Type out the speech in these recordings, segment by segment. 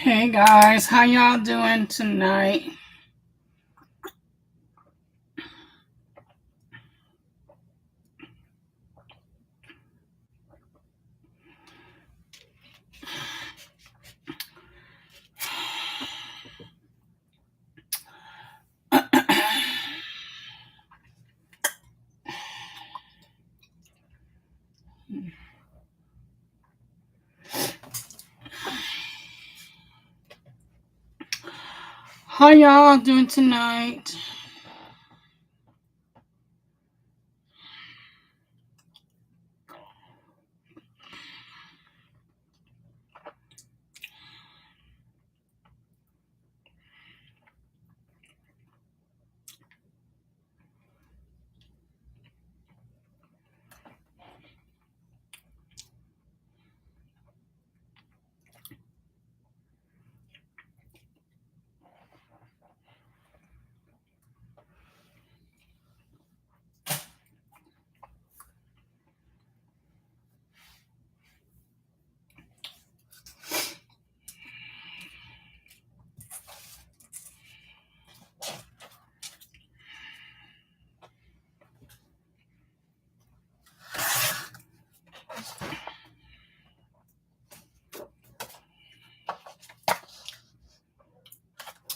Hey guys, how y'all doing tonight? How y'all doing tonight?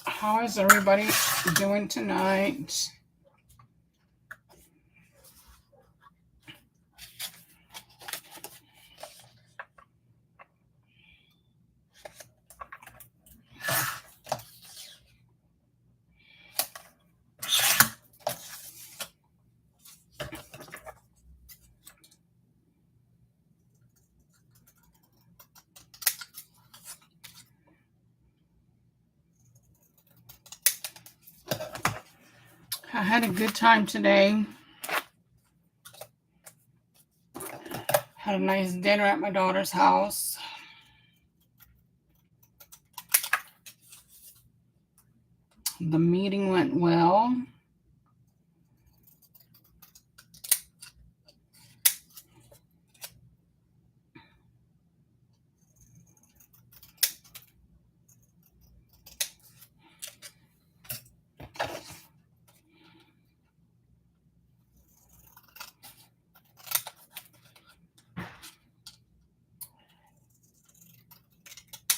How is everybody doing tonight? I had a good time today. Had a nice dinner at my daughter's house. The meeting went well.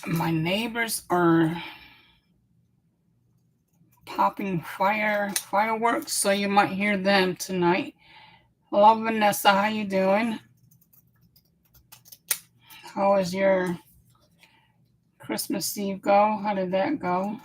My neighbors are popping fireworks, so you might hear them tonight. Hello, Vanessa. How you doing? How was your Christmas Eve go? How did that go?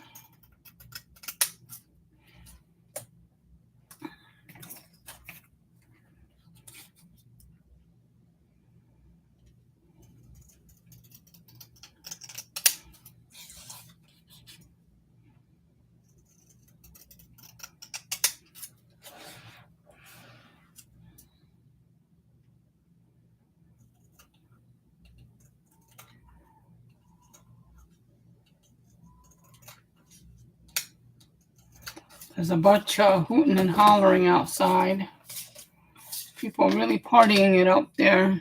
There's a bunch of hooting and hollering outside. People really partying it up there.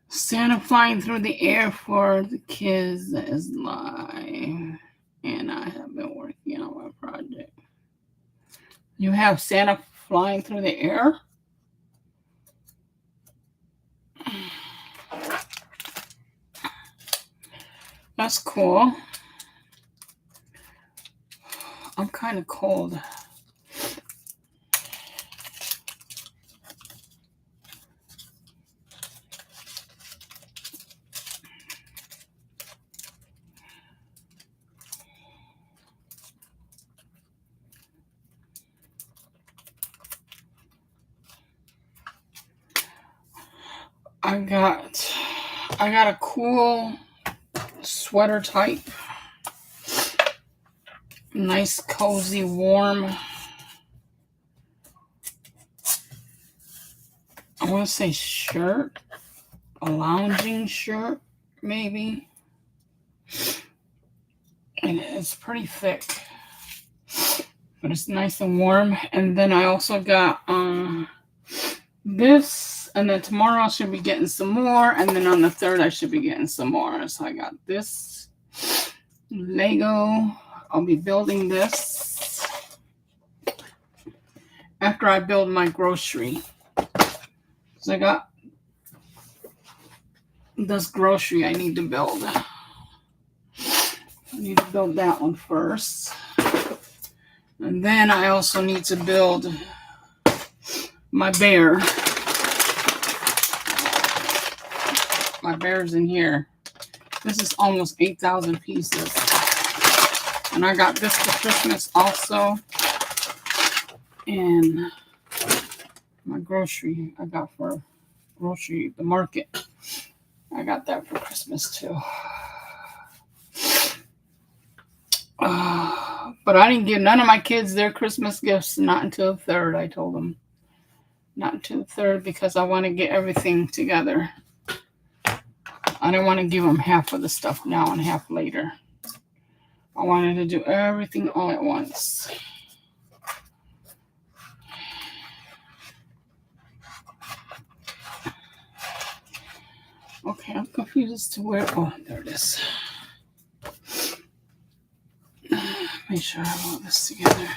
Santa flying through the air for the kids is live. And I have been working on my project. You have Santa flying through the air? That's cool. I'm kind of cold. I got a cool sweater type. Nice, cozy, warm. I want to say shirt. A lounging shirt, maybe. And it's pretty thick. But it's nice and warm. And then I also got this And then tomorrow I should be getting some more. And then on the 3rd, I should be getting some more. So I got this Lego. I'll be building this after I build my grocery. So I got this grocery I need to build. I need to build that one first. And then I also need to build my bear. My bear's in here. This is almost 8,000 pieces. And I got this for Christmas also. And my grocery I got for grocery, the market. I got that for Christmas too. But I didn't give none of my kids their Christmas gifts, not until the 3rd. I told them not until the 3rd because I want to get everything together. I don't want to give them half of the stuff now and half later. I wanted to do everything all at once. Okay, I'm confused as to where. Oh, there it is. Make sure I have all this together.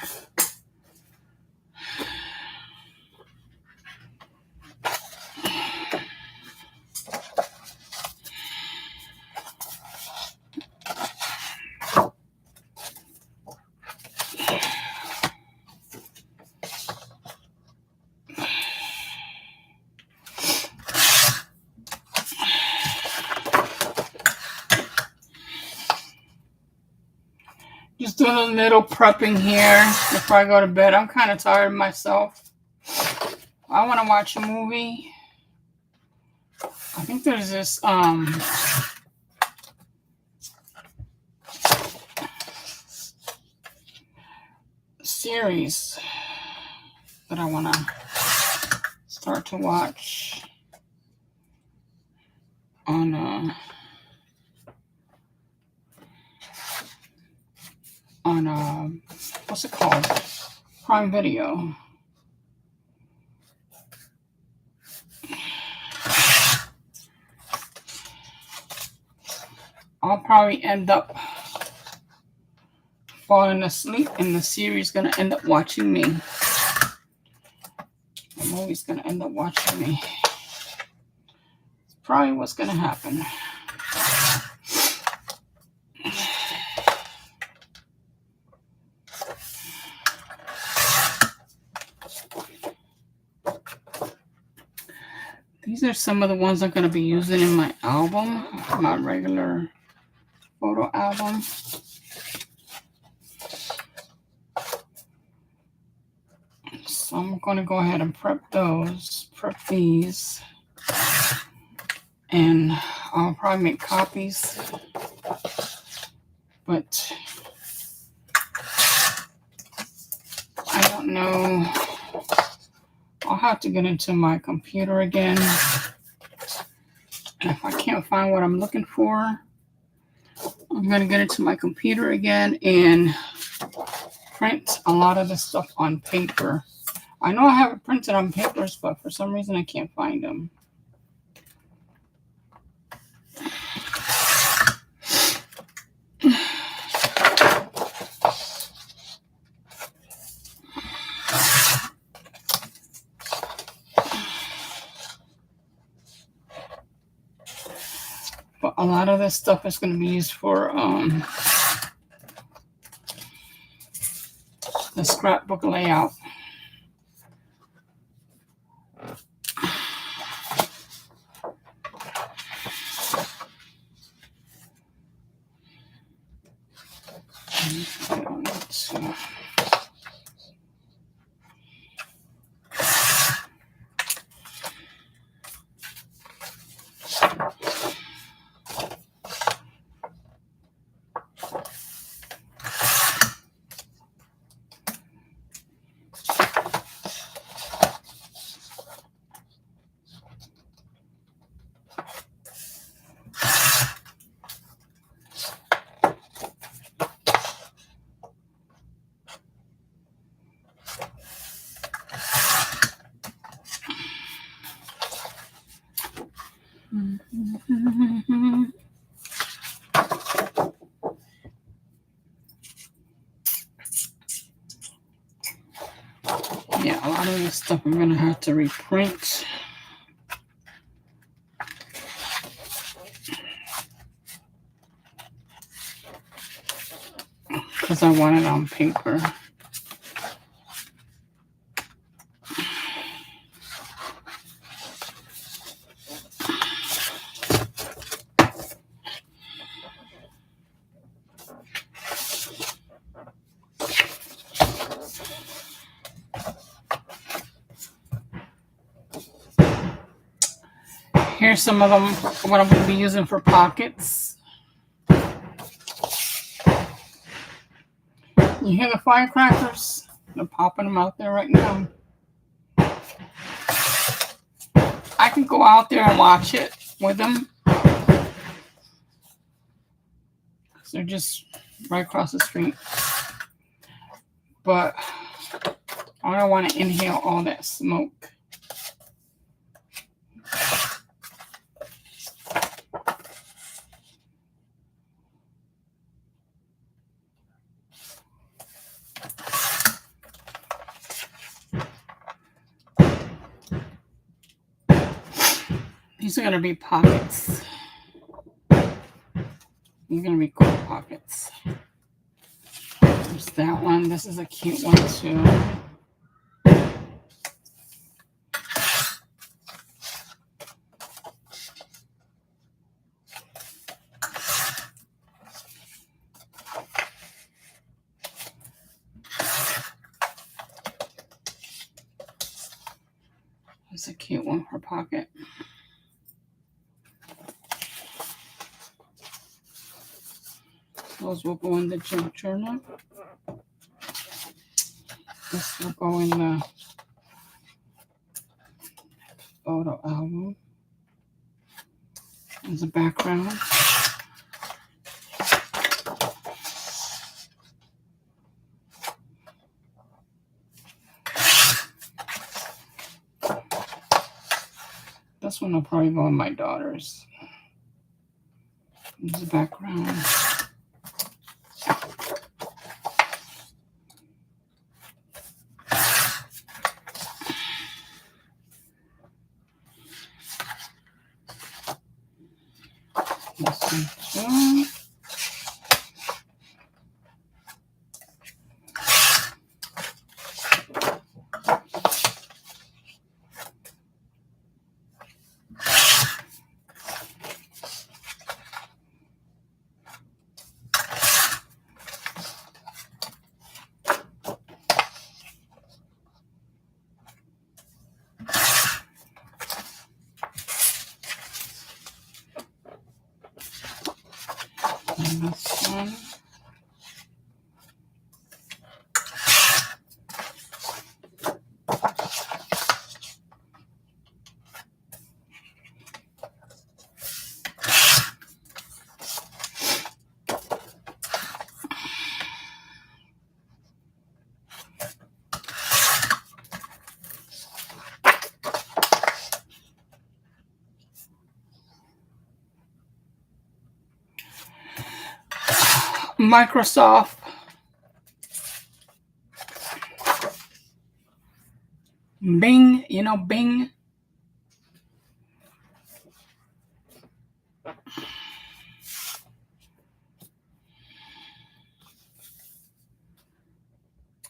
Just doing a little prepping here before I go to bed. I'm kind of tired myself. I want to watch a movie. I think there's this series that I want to start to watch on what's it called? Prime Video. I'll probably end up falling asleep and the series gonna end up watching me. The movie's gonna end up watching me. It's probably what's gonna happen. These are some of the ones I'm going to be using in my album, my regular photo album. So I'm going to go ahead and prep these. And I'll probably make copies. But I don't know. I'll have to get into my computer again. And if I can't find what I'm looking for, I'm going to get into my computer again and print a lot of the stuff on paper. I know I have it printed on papers, but for some reason I can't find them. But a lot of this stuff is going to be used for the scrapbook layout. Yeah, a lot of this stuff I'm gonna have to reprint. Because I want it on paper. Here's some of them, what I'm going to be using for pockets. You hear the firecrackers? They're popping them out there right now. I can go out there and watch it with them. They're just right across the street. But I don't want to inhale all that smoke. These are going to be pockets. These are going to be cool pockets. There's that one. This is a cute one too. It's a cute one for pocket. Those will go in the junk journal. This will go in the photo album as a background. This one will probably go in my daughter's as a background. This one too. And this one. Microsoft Bing, you know Bing.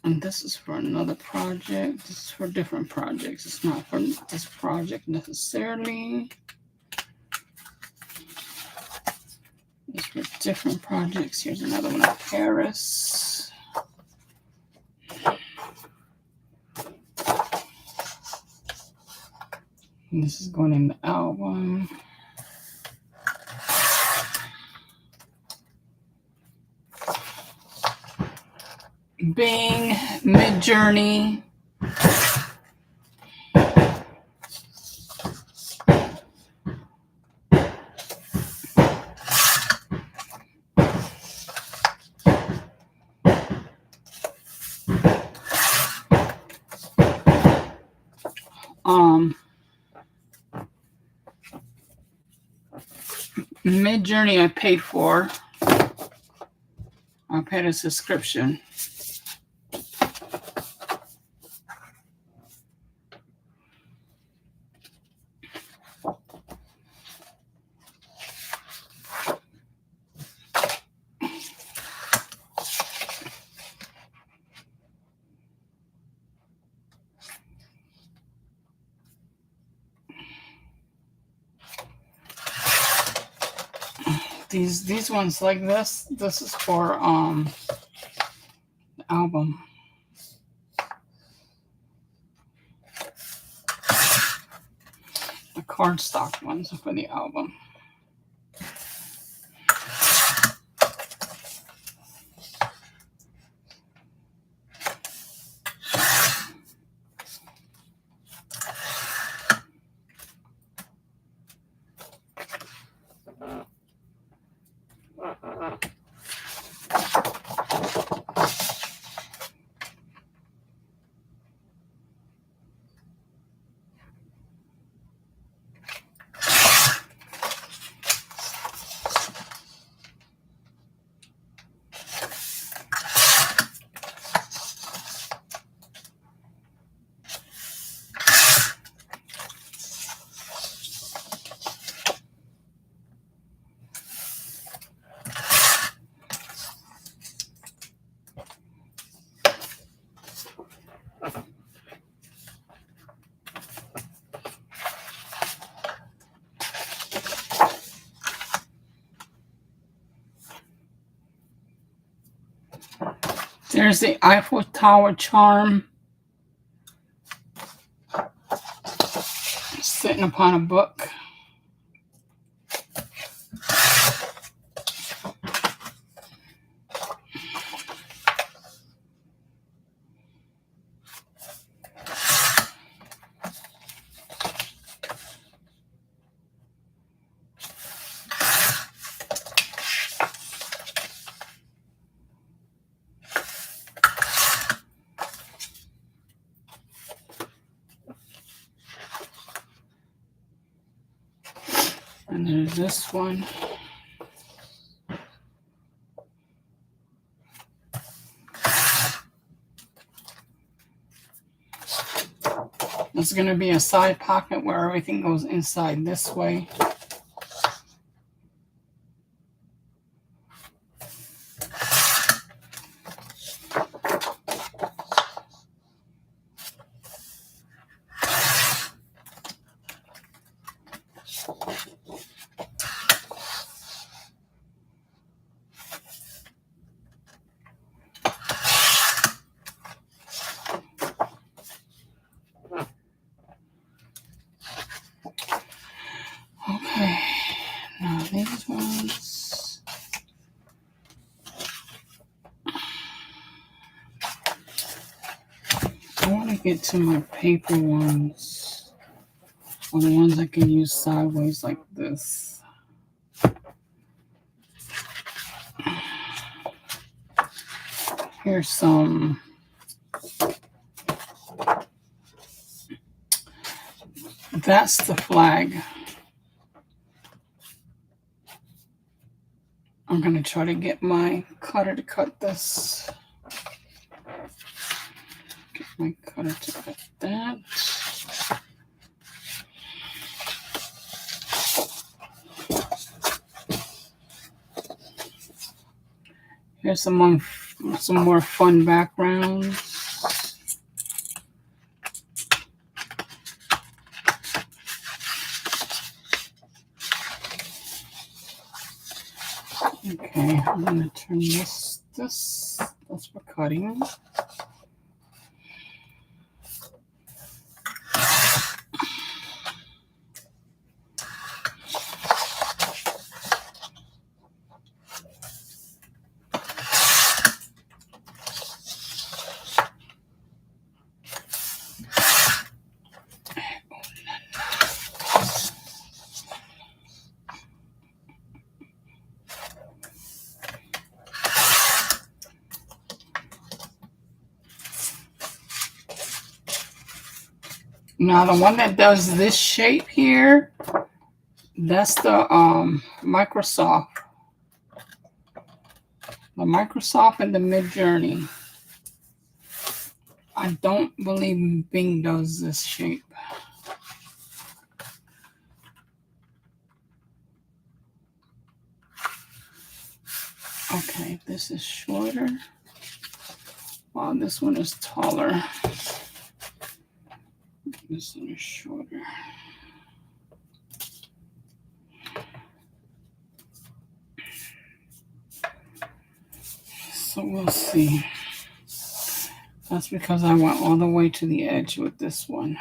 And this is for another project. This is for different projects. It's not for this project necessarily. It's for different projects. Here's another one of Paris. And this is going in the album. Bing, Mid-Journey. Mid-Journey I paid for. I paid a subscription. These ones like this is for the album. The cardstock ones are for the album. There's the Eiffel Tower charm. Sitting upon a book. And there's this one. There's going to be a side pocket where everything goes inside this way. Okay, now these ones. I want to get to my paper ones, or the ones I can use sideways like this. Here's some. That's the flag. I'm going to try to get my cutter to cut this. Get my cutter to cut that. Here's some more fun backgrounds. Okay, I'm going to turn that's for cutting. Now, the one that does this shape here, That's the Microsoft. The Microsoft and the Mid-Journey. I don't believe Bing does this shape. Okay, this is shorter. Wow, this one is taller. This one is shorter. So we'll see. That's because I went all the way to the edge with this one.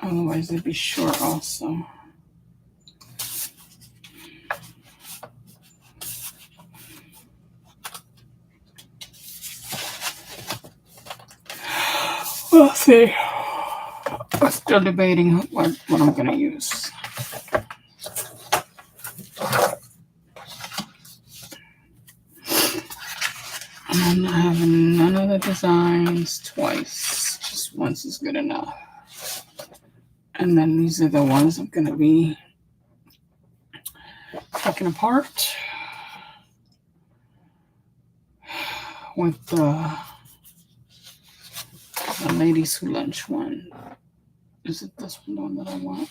Otherwise, it'd be short also. We'll see. I'm still debating what I'm going to use. I'm not having none of the designs twice. Just once is good enough. And then these are the ones I'm going to be taking apart with the ladies who lunch one. Is it this one, the one that I want?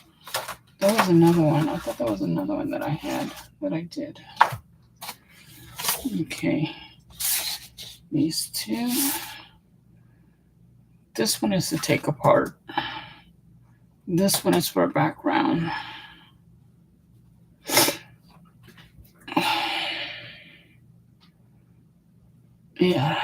There was another one. I thought there was another one that I had, that I did. Okay. These two. This one is to take apart. This one is for a background. Yeah.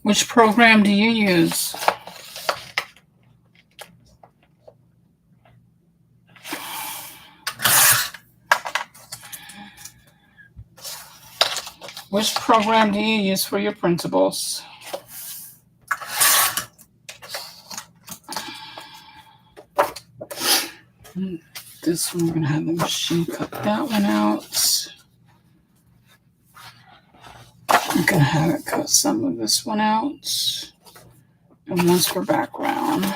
Which program do you use? Which program do you use for your principles? This one, we're going to have the machine cut that one out. I'm going to have it cut some of this one out. And one's for background.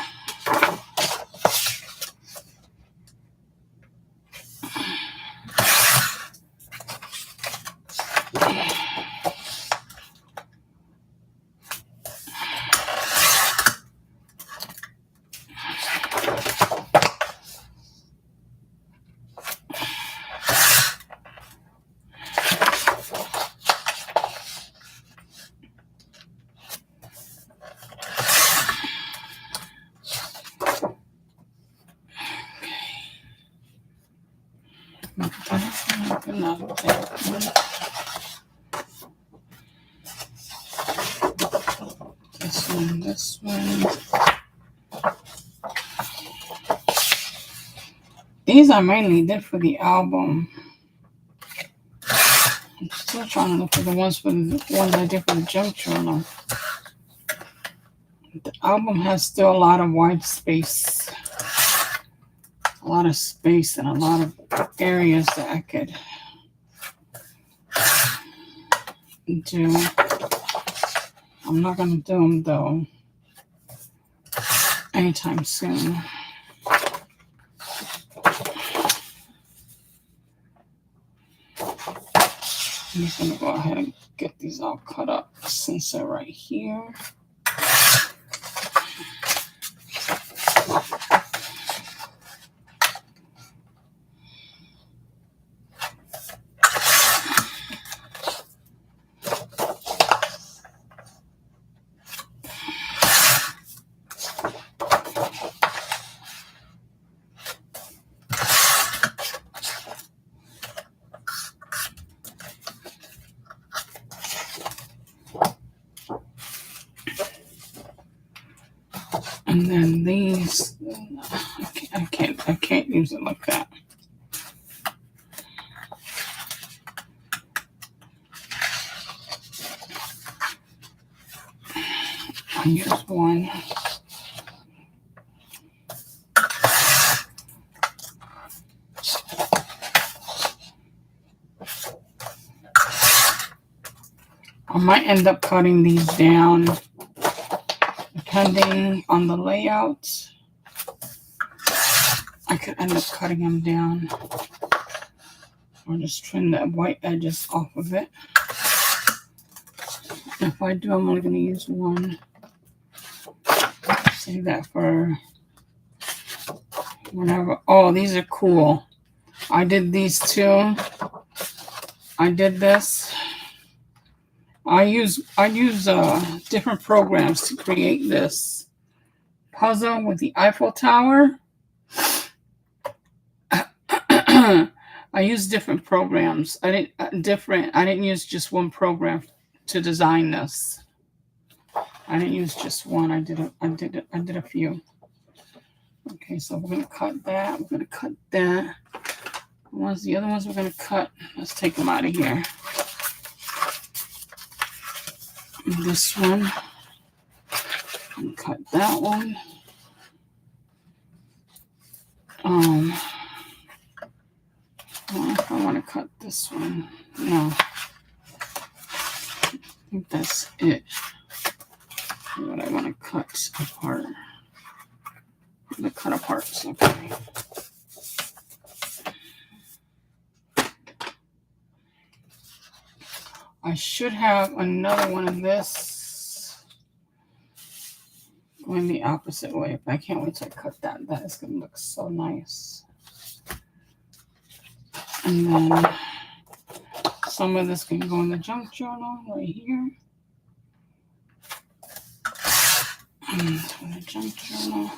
This one. These I mainly did for the album. I'm still trying to look for the ones I did for the jump journal. The album has still a lot of white space. A lot of space and a lot of areas that I could do. I'm not going to do them though anytime soon. I'm just going to go ahead and get these all cut up since they're right here. And then these, I can't use it like that. I use one. I might end up cutting these down depending on the layout. I could end up cutting them down or just trim the white edges off of it. If I do, I'm only going to use one. Save that for whenever. Oh, these are cool. I did these too. I did this. I use different programs to create this puzzle with the Eiffel Tower. I use different programs. I didn't use just one program to design this. I didn't use just one. I did a few. Okay, so we're gonna cut that. We're gonna cut that. The other ones we're gonna cut. Let's take them out of here. This one. And cut that one. If I want to cut this one, no. I think that's it. What I want to cut apart. I'm going to cut apart something. I should have another one of this going the opposite way. I can't wait to cut that. That is going to look so nice. And then some of this can go in the junk journal right here. And the junk journal.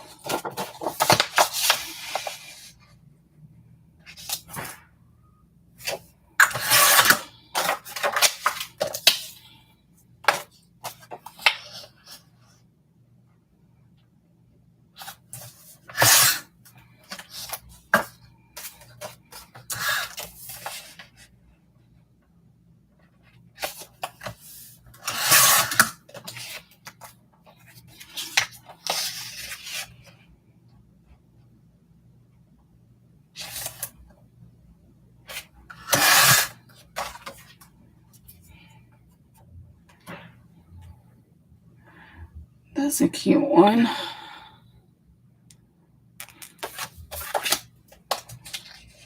That's a cute one.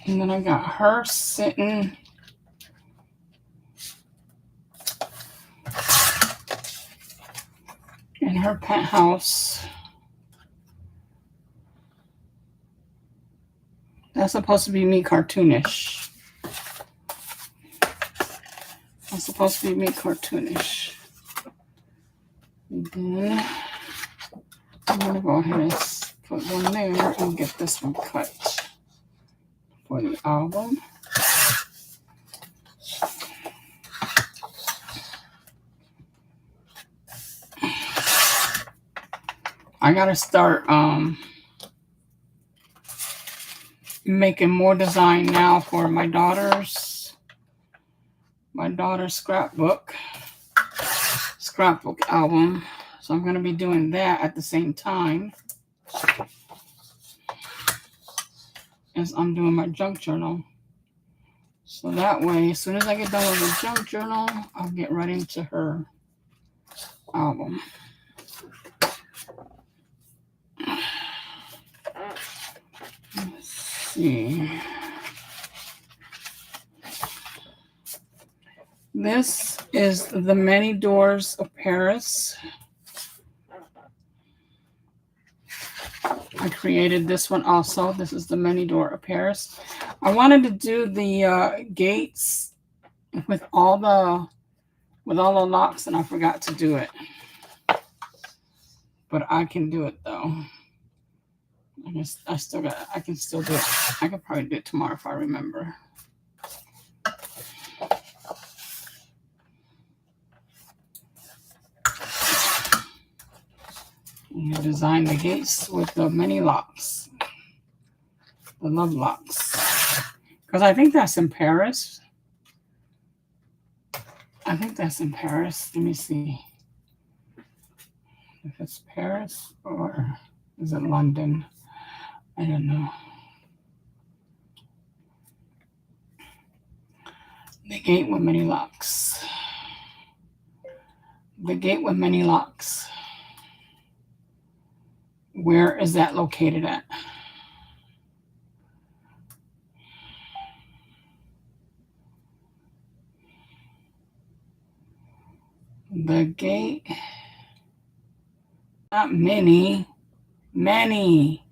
And then I got her sitting in her penthouse. That's supposed to be me cartoonish. That's supposed to be me cartoonish. And then I'm going to go ahead and put one there and get this one cut for the album. I got to start making more design now for my daughter's scrapbook album. So I'm going to be doing that at the same time as I'm doing my junk journal. So that way, as soon as I get done with the junk journal, I'll get right into her album. Let's see. This is The Many Doors of Paris. I created this one also. This is The Many Door of Paris. I wanted to do the gates with all the locks, and I forgot to do it. But I can do it though. I can still do it. I could probably do it tomorrow if I remember. You design the gates with the many locks, the love locks, because I think that's in Paris. Let me see. If it's Paris or is it London? I don't know. The gate with many locks. The gate with many locks. Where is that located at? The gate. Not many. Many.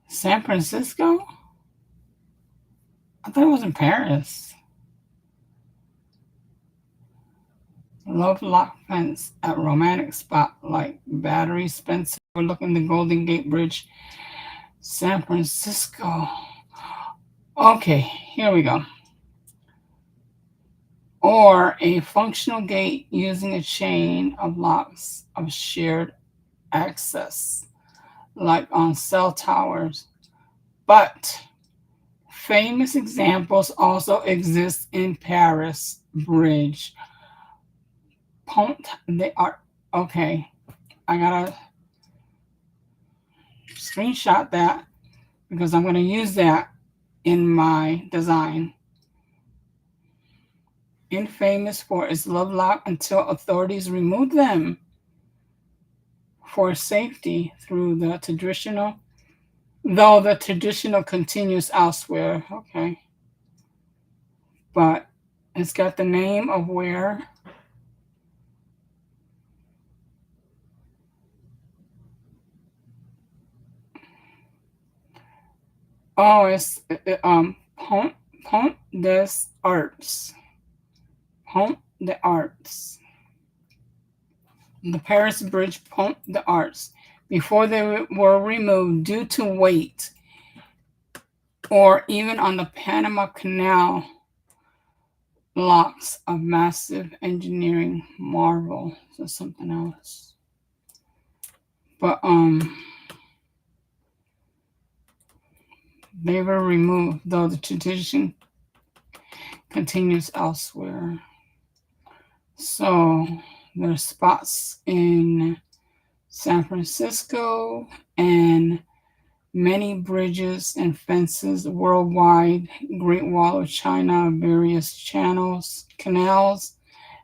San Francisco? I thought it was in Paris. Love lock fence at romantic spot like Battery Spencer overlooking the Golden Gate Bridge, San Francisco. Okay, here we go. Or a functional gate using a chain of locks of shared access, like on cell towers. But famous examples also exist in Paris Bridge. Pont de Arc. Okay, I gotta screenshot that because I'm gonna use that in my design. Infamous for its love lock until authorities remove them for safety through the traditional, though the traditional continues elsewhere. Okay. But it's got the name of where. Oh, it's Pont des Arts. Pont des Arts. The Paris Bridge Pont des Arts. Before they were removed due to weight, or even on the Panama Canal locks of massive engineering marvel. So something else. But they were removed, though the tradition continues elsewhere. So there's spots in San Francisco and many bridges and fences worldwide. Great Wall of China, various canals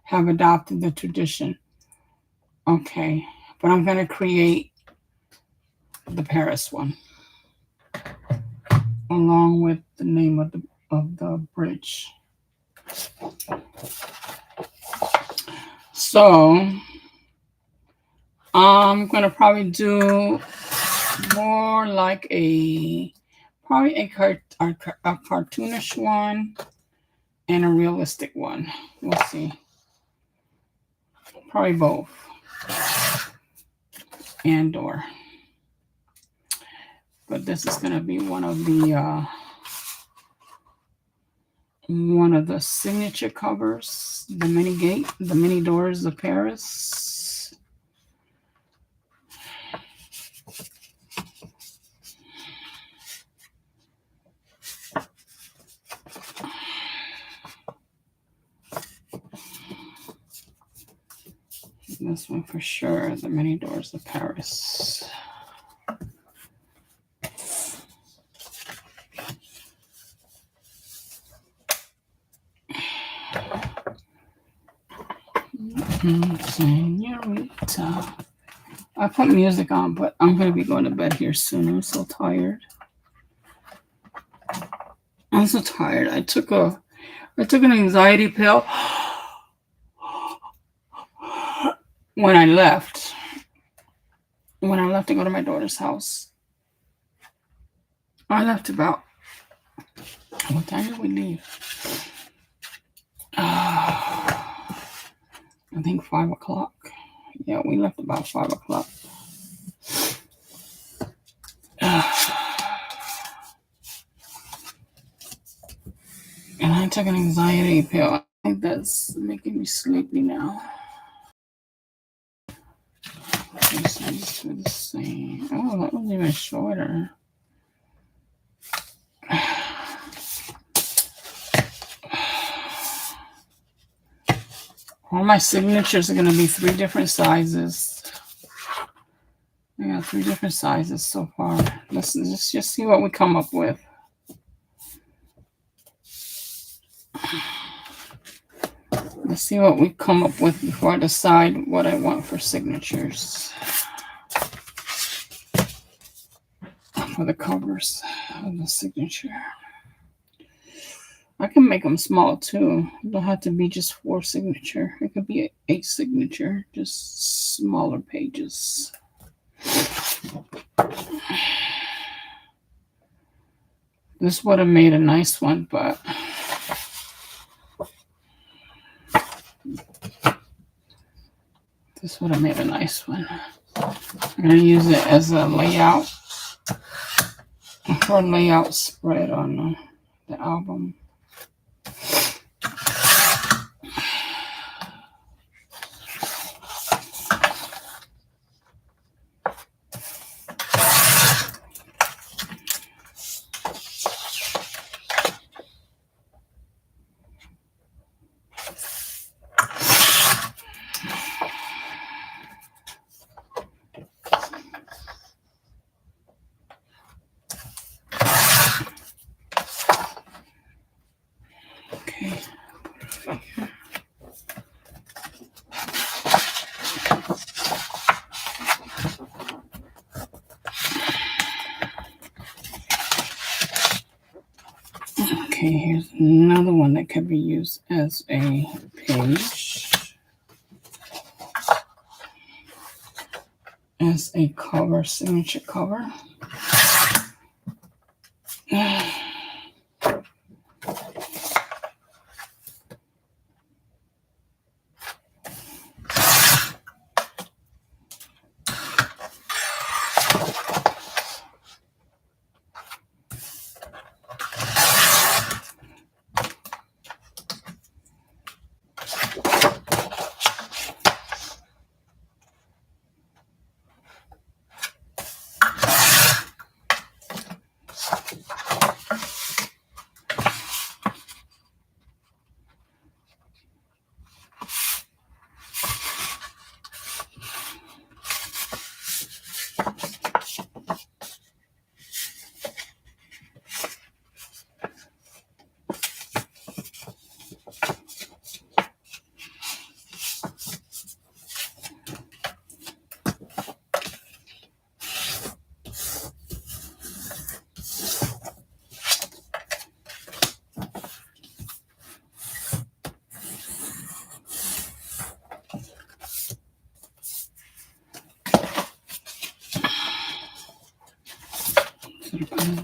have adopted the tradition. Okay, but I'm going to create the Paris one along with the name of the bridge. So I'm going to probably do more like a cartoonish one and a realistic one. We'll see. Probably both. And/or. But this is going to be one of the signature covers, the mini doors of Paris. This one for sure, the many doors of Paris. Senorita. I put music on, but I'm going to be going to bed here soon. I'm so tired. I took an anxiety pill when I left to go to my daughter's house. I left about, what time did we leave? I think 5 o'clock. Yeah, we left about 5 o'clock. And I took an anxiety pill. I think that's making me sleepy now. These two the same. Oh, that was even shorter. All my signatures are going to be 3 different sizes. I got 3 different sizes so far. Let's just see what we come up with. Let's see what we come up with before I decide what I want for signatures. For the covers of the signature. I can make them small too. It don't have to be just 4 signature. It could be 8 signature, just smaller pages. This would have made a nice one, but this would have made a nice one. I'm going to use it as a layout for a layout spread on the album. Okay. Okay, here's another one that could be used as a page. As a cover, signature cover.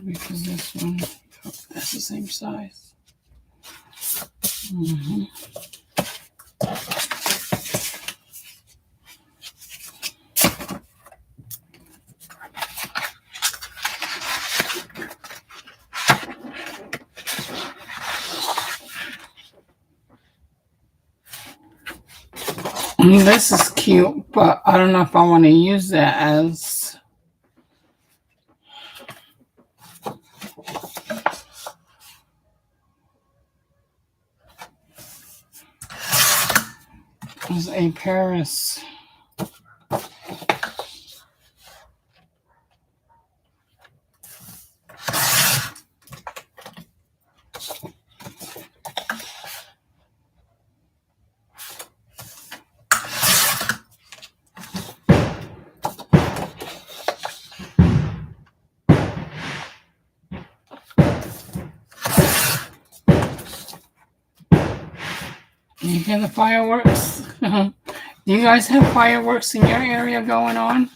Because this one, that's the same size. Mm-hmm. I mean, this is cute, but I don't know if I want to use that as a Paris. You hear the fireworks? Do you guys have fireworks in your area going on?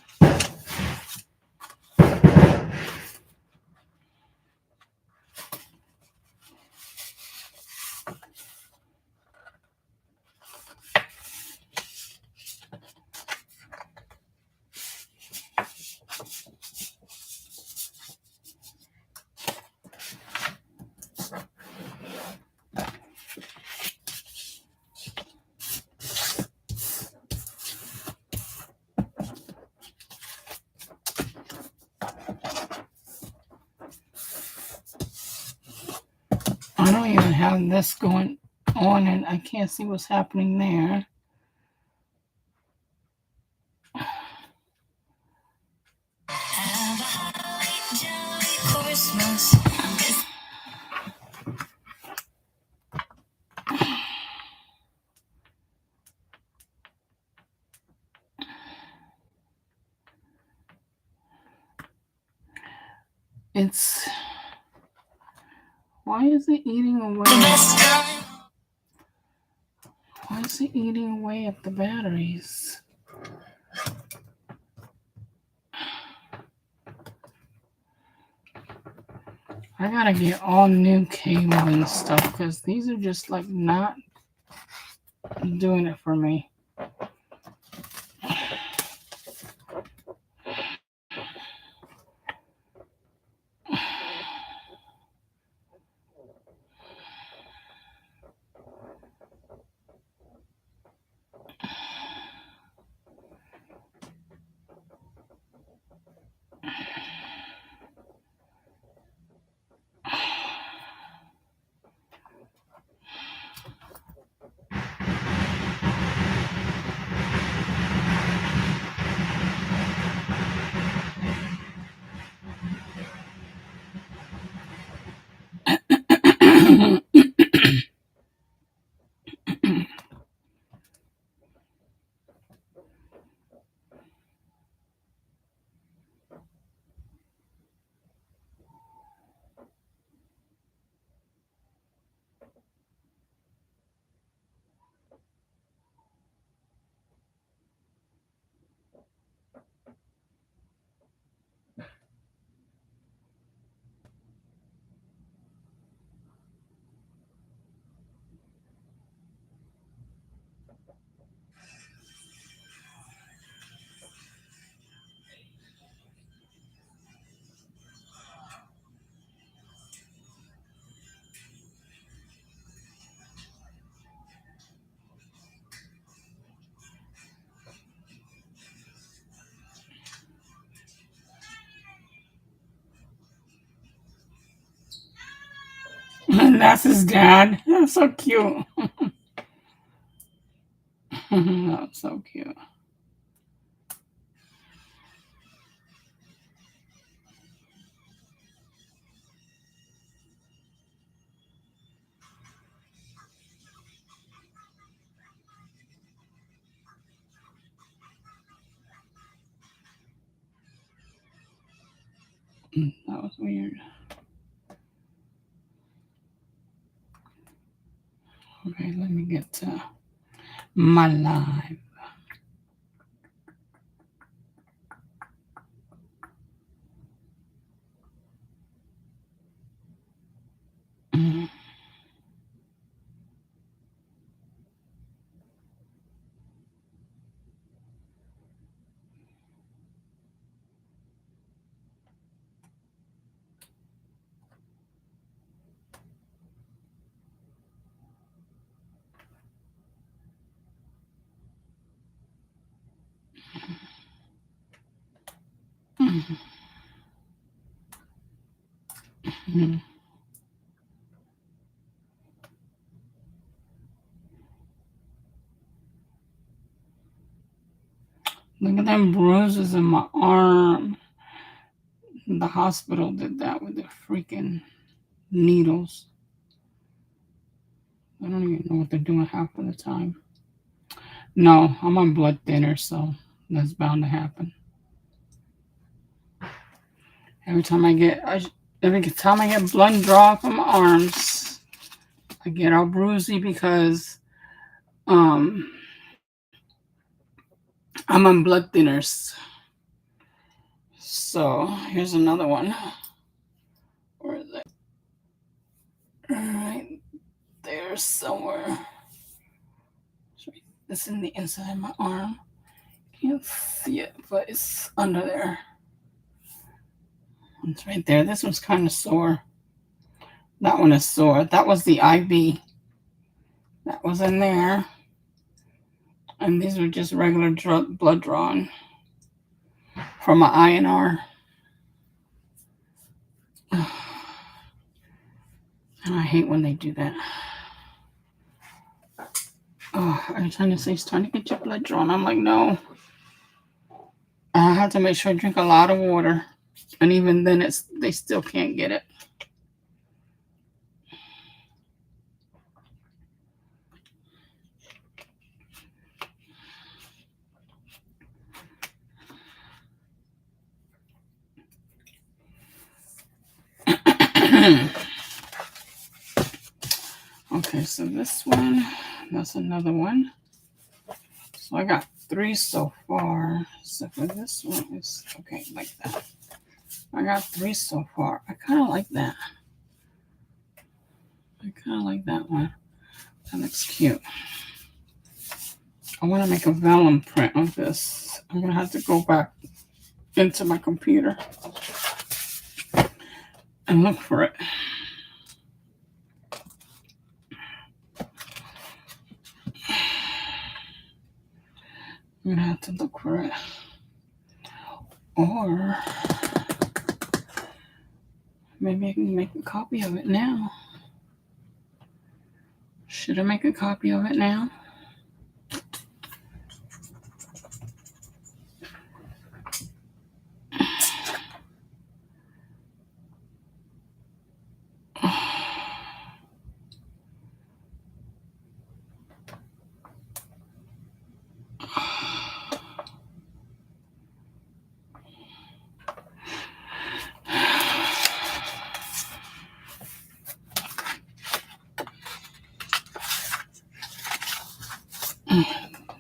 I don't even have this going on, and I can't see what's happening there. It's why is it eating away? Why is it eating away at the batteries? I gotta get all new cable and stuff because these are just like not doing it for me. That's his dad. That's so cute. That's so cute. That was weird. Okay, let me get to my live. Look at them bruises in my arm. The hospital did that with the freaking needles. I don't even know what they're doing half of the time. No, I'm on blood thinner, so that's bound to happen. Every time I get blood draw from my arms, I get all bruisey because I'm on blood thinners. So here's another one. Where is it? Right there somewhere. It's in the inside of my arm. Can't see it, but it's under there. It's right there. This one's kind of sore. That one is sore. That was the IV. That was in there. And these were just regular blood drawn from my INR. I hate when they do that. Oh, every time they say it's time to get your blood drawn, I'm like, no. I have to make sure I drink a lot of water. And even then, they still can't get it. Okay, so this one, that's another one. So I got 3 so far. So for this one, it's okay, like that. I got 3 so far. I kind of like that. I kind of like that one. That looks cute. I want to make a vellum print of this. I'm going to have to go back into my computer and look for it. I'm going to have to look for it. Or maybe I can make a copy of it now. Should I make a copy of it now?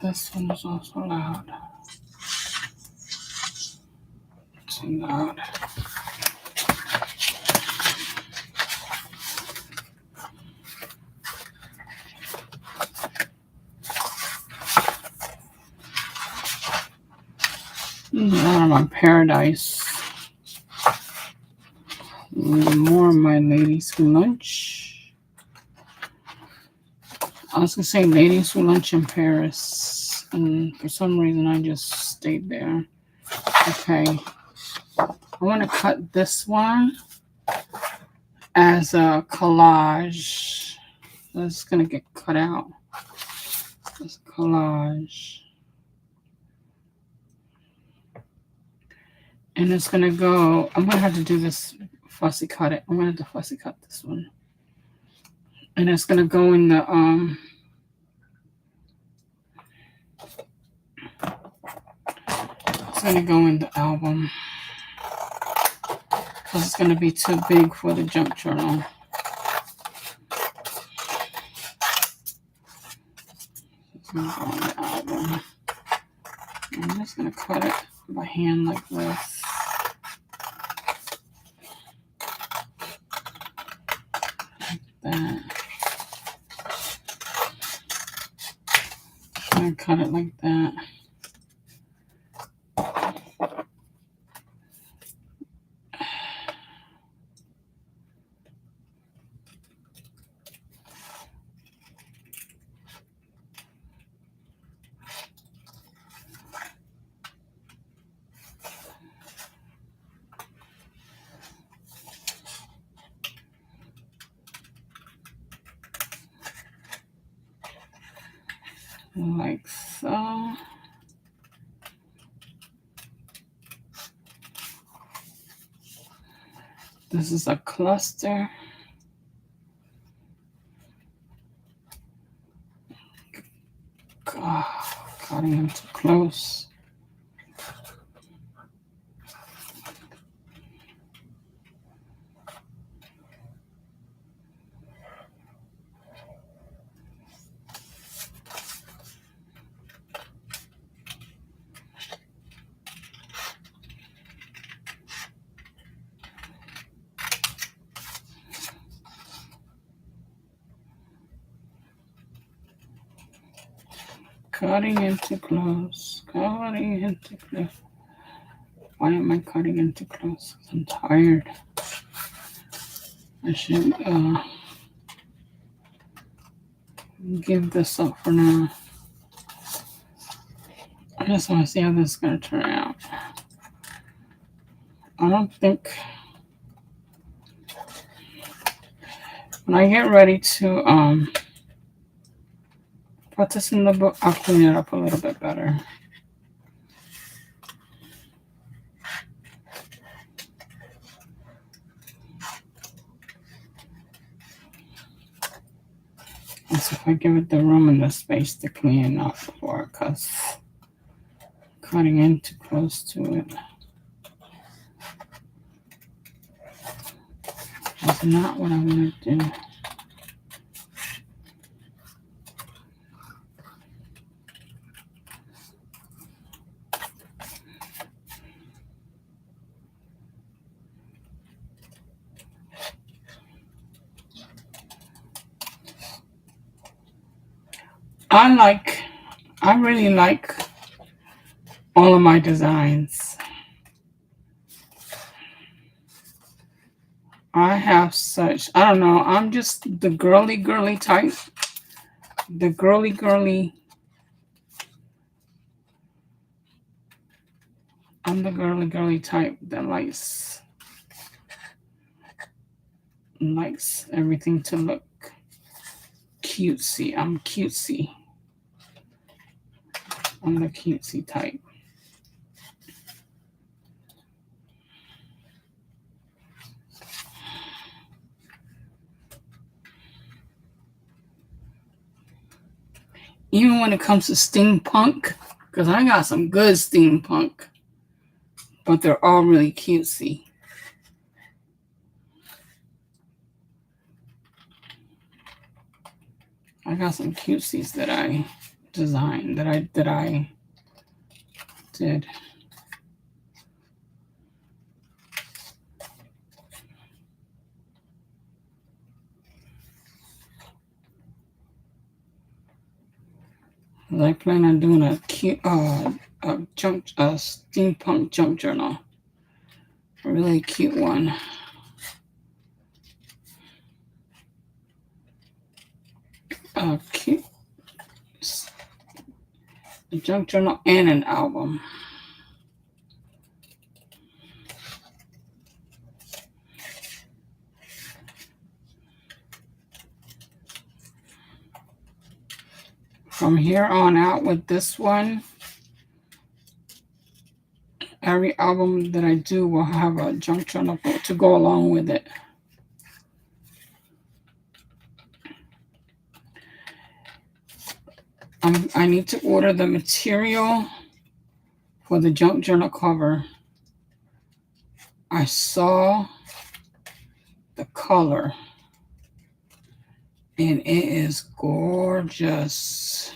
This one is also loud. Too loud. Out of my paradise. More of my ladies who lunch. I was gonna say ladies who lunch in Paris, and for some reason I just stayed there. Okay, I want to cut this one as a collage. That's gonna get cut out. This collage. And it's gonna go, I'm gonna have to do this fussy cut it. I'm gonna have to fussy cut this one. And it's gonna go in the it's gonna go in the album. Because it's gonna be too big for the junk journal. It's gonna go in the album. I'm just gonna cut it by hand like this. That. I cut it like that. Like so. This is a cluster. God, cutting him too close. Cutting into close. Cutting into close. Why am I cutting into close? I'm tired. I should give this up for now. I just want to see how this is going to turn out. I don't think When I get ready to put this in the book, I'll clean it up a little bit better. So if I give it the room and the space to clean up for it, because cutting in too close to it is not what I want to do. I really like all of my designs. I have such, I don't know, I'm just the girly type. The girly. I'm the girly type that likes everything to look cutesy. I'm cutesy. I'm the cutesy type. Even when it comes to steampunk, because I got some good steampunk, but they're all really cutesy. I got some cutesies that I designed, that I did. I plan on doing a cute steampunk junk journal. A really cute one. Cute. A junk journal and an album. From here on out with this one, every album that I do will have a junk journal to go along with it. I need to order the material for the junk journal cover. I saw the color and it is gorgeous.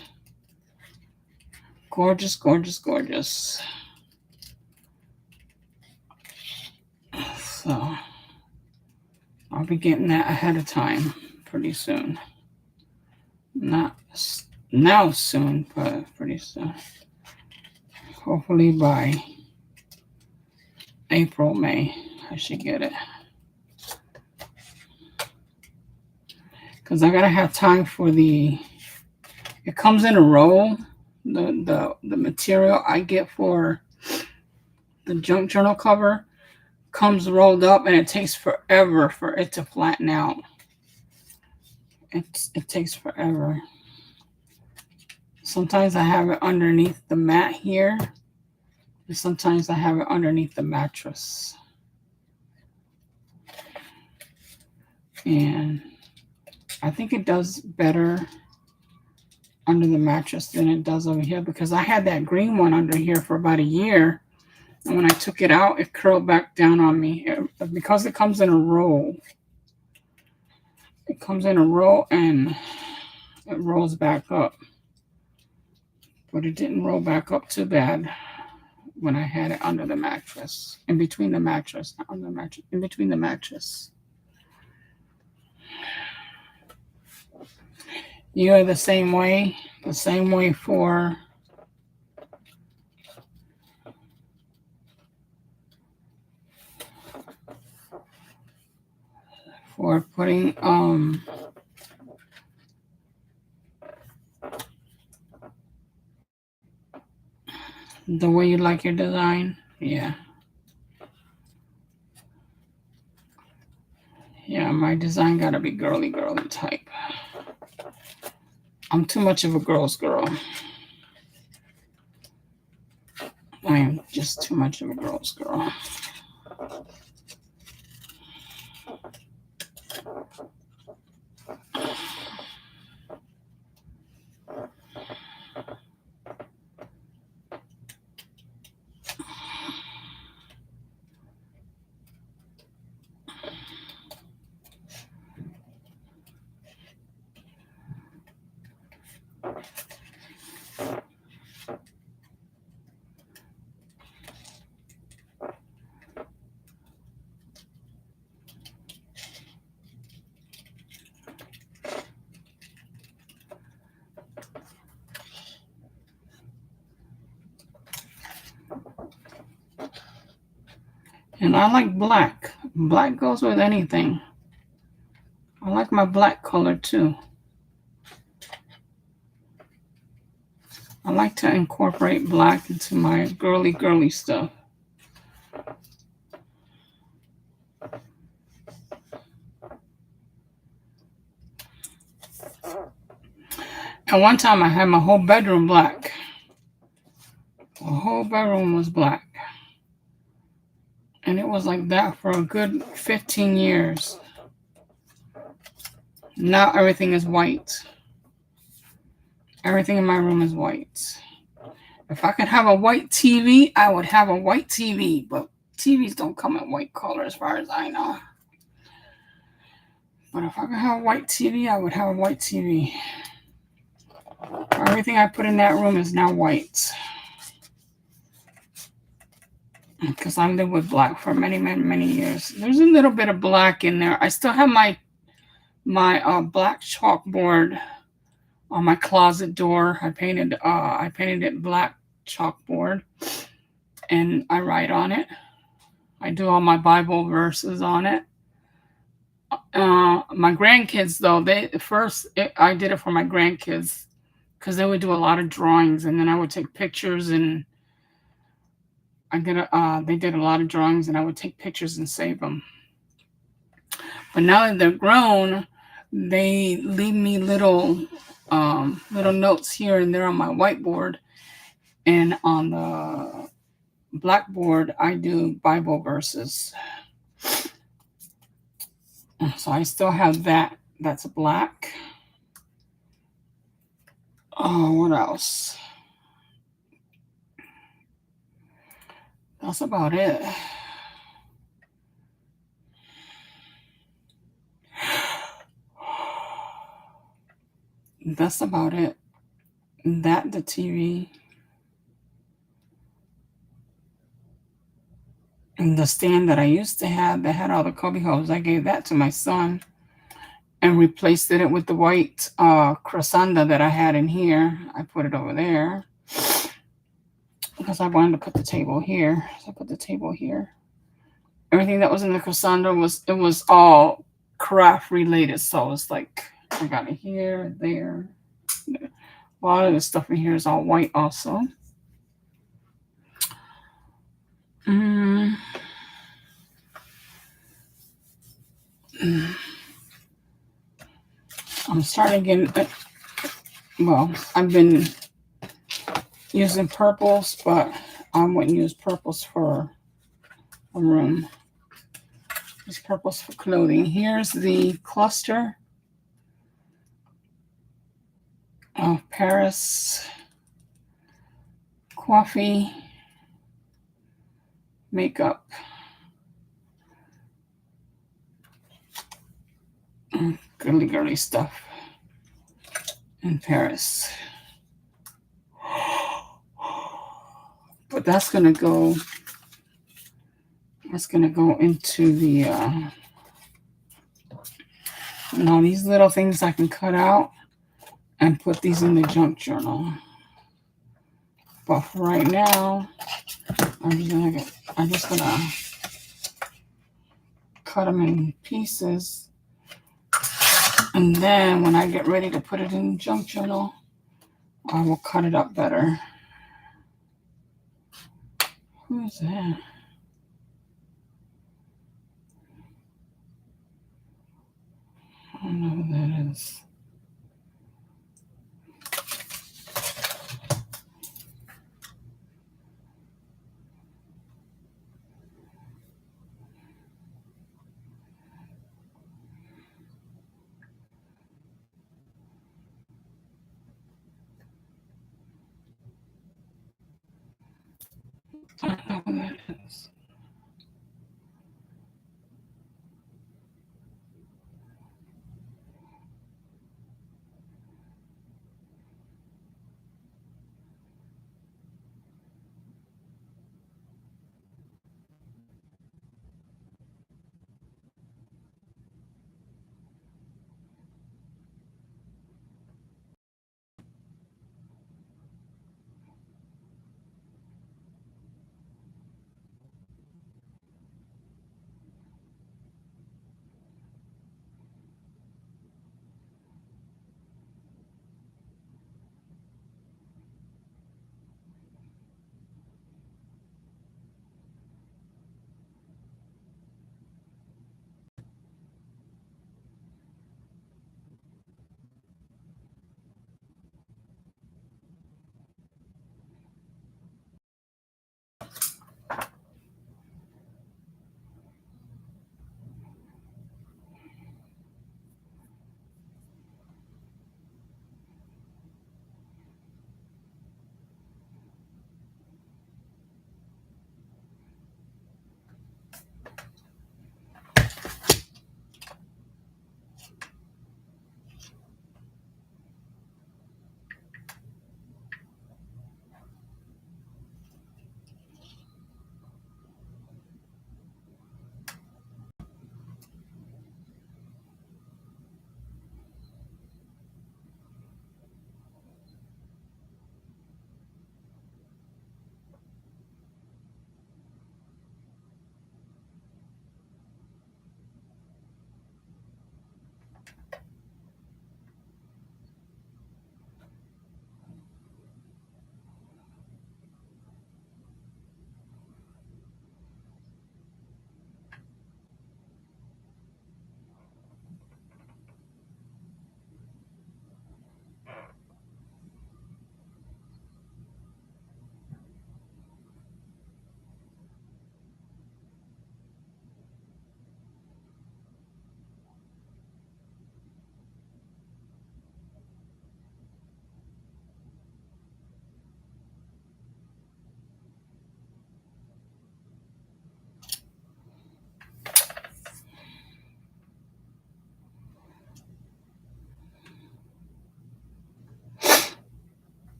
Gorgeous. So I'll be getting that ahead of time pretty soon. Not now soon, but pretty soon. Hopefully by April, May, I should get it. Because I gotta have time for it comes in a roll. The material I get for the junk journal cover comes rolled up, and it takes forever for it to flatten out. It takes forever. Sometimes I have it underneath the mat here, and sometimes I have it underneath the mattress. And I think it does better under the mattress than it does over here, because I had that green one under here for about a year, and when I took it out, it curled back down on me because it comes in a roll. It comes in a roll and it rolls back up, but it didn't roll back up too bad when I had it under the mattress, in between the mattress, not under the mattress, in between the mattress. You're the same way for putting the way you like your design. Yeah, my design gotta be girly type. I'm too much of a girl's girl. I am just too much of a girl's girl. And I like black. Black goes with anything. I like my black color too. I like to incorporate black into my girly stuff. And one time I had my whole bedroom black. The whole bedroom was black. And it was like that for a good 15 years. Now everything is white. Everything in my room is white. If I could have a white TV, I would have a white TV. But TVs don't come in white color as far as I know. But if I could have a white TV, I would have a white TV. Everything I put in that room is now white. Because I lived with black for many years. There's a little bit of black in there. I still have my black chalkboard on my closet door. I painted it black chalkboard, and I write on it. I do all my Bible verses on it. My grandkids, though, I did it for my grandkids because they would do a lot of drawings, and then I would take pictures, and they did a lot of drawings, and I would take pictures and save them. But now that they're grown, they leave me little notes here and there on my whiteboard, and on the blackboard I do Bible verses. So I still have that. That's black. Oh, what else? That's about it. That's about it. The TV. And the stand that I used to have that had all the cubby holes, I gave that to my son and replaced it with the white croissant that I had in here. I put it over there because I wanted to put the table here. So I put the table here. Everything that was in the croissant was all craft related. So it's like I got it here, there. A lot of the stuff in here is all white also. I'm starting getting, I've been using purples, but I wouldn't use purples for a room. Use purples for clothing. Here's the cluster of Paris coffee makeup. Girly stuff in Paris. But that's gonna go into the now these little things I can cut out and put these in the junk journal. But for right now, I'm just gonna cut them in pieces, and then when I get ready to put it in the junk journal, I will cut it up better. Who is that? I don't know who that is. I don't know who that is.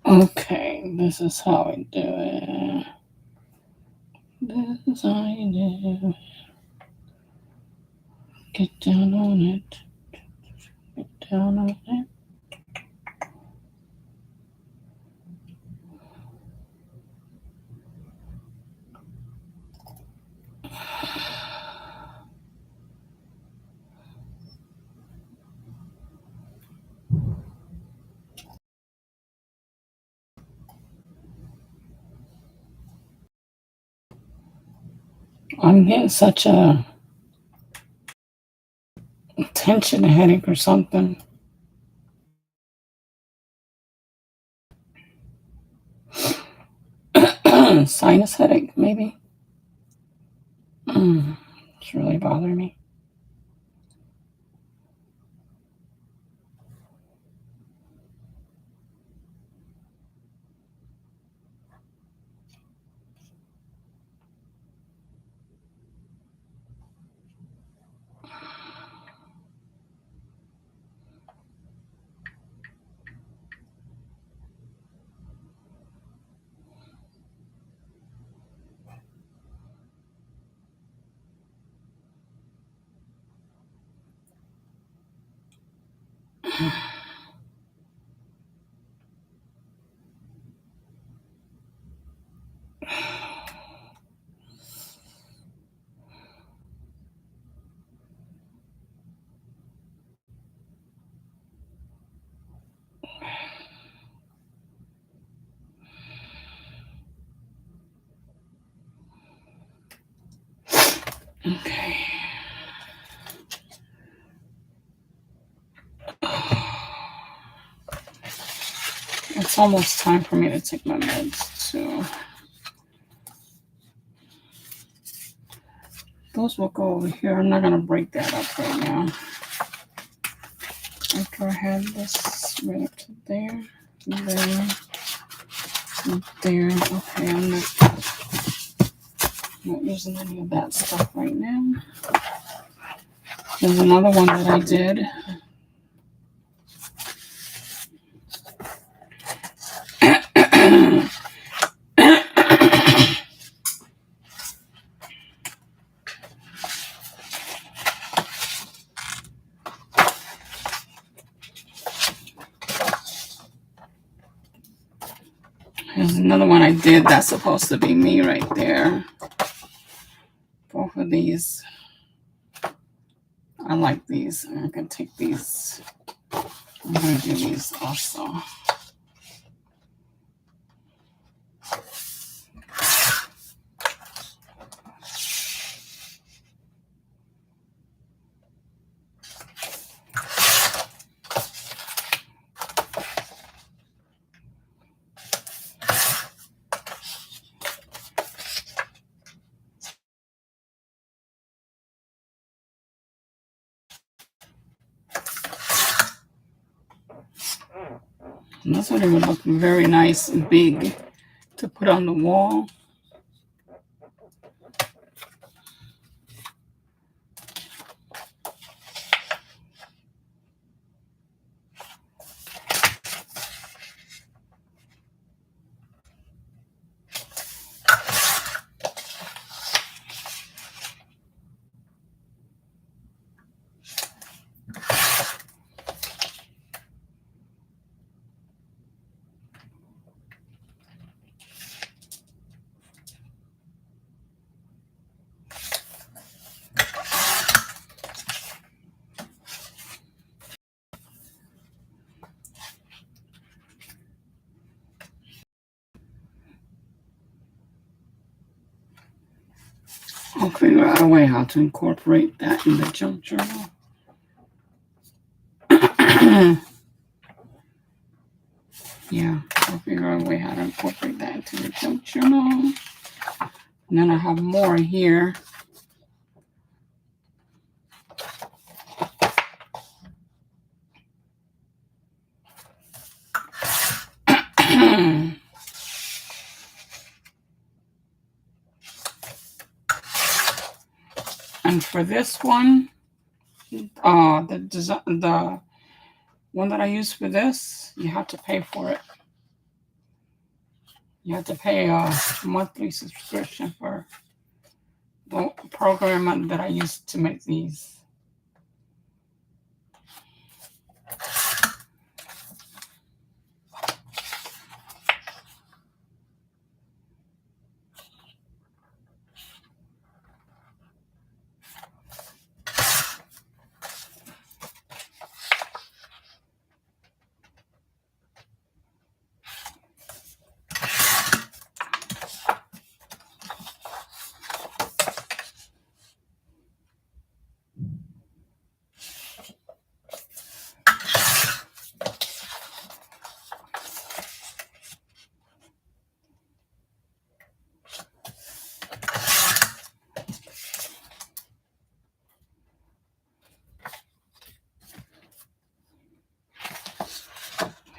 Okay, this is how I do it. This is how you do it. Get down on it. Get down on it. I'm getting such a tension headache or something. Sinus headache, maybe. It's really bothering me. Okay. It's almost time for me to take my meds too. Those will go over here. I'm not going to break that up right now. After I have this right up to there, there, there. Okay, I'm not using any of that stuff right now. There's another one that I did. There's another one I did that's supposed to be me right there. Both of these. I like these. I'm going to take these. I'm going to do these also. And this one would look very nice and big to put on the wall. I'll figure out a way how to incorporate that in the junk journal. Yeah, I'll figure out a way how to incorporate that into the junk journal. And then I have more here. And for this one, the one that I use for this, you have to pay for it. You have to pay a monthly subscription for the program that I use to make these.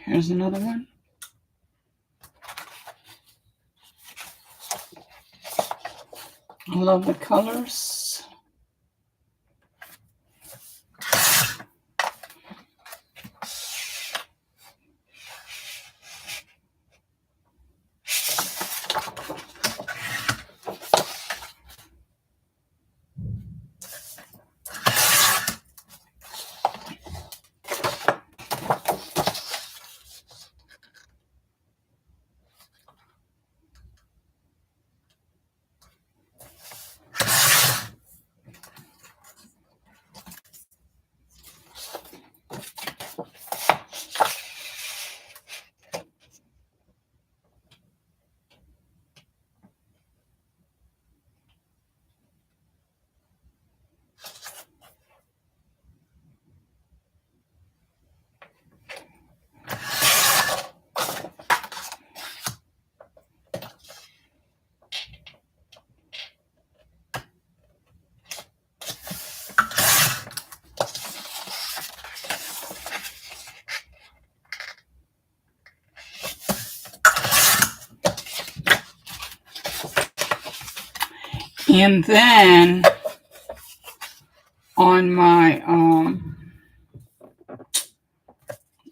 Here's another one. I love the colors. And then on my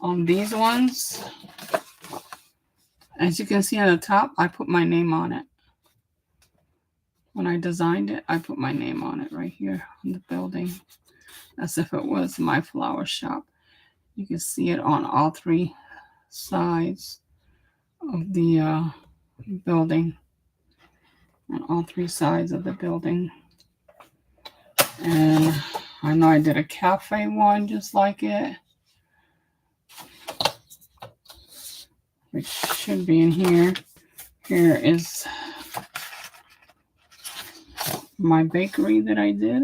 on these ones, as you can see on the top, I put my name on it. When I designed it, I put my name on it right here on the building, as if it was my flower shop. You can see it on all three sides of the building, on all three sides of the building. And I know I did a cafe one just like it, which should be in here. Here is my bakery that I did.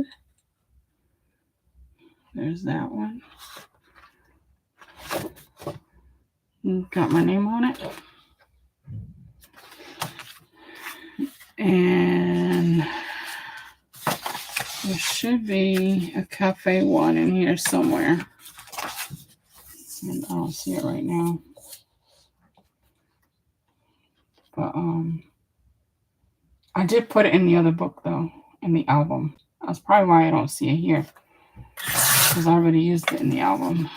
There's that one. Got my name on it. And there should be a cafe one in here somewhere. And I don't see it right now. But I did put it in the other book though, in the album. That's probably why I don't see it here, because I already used it in the album.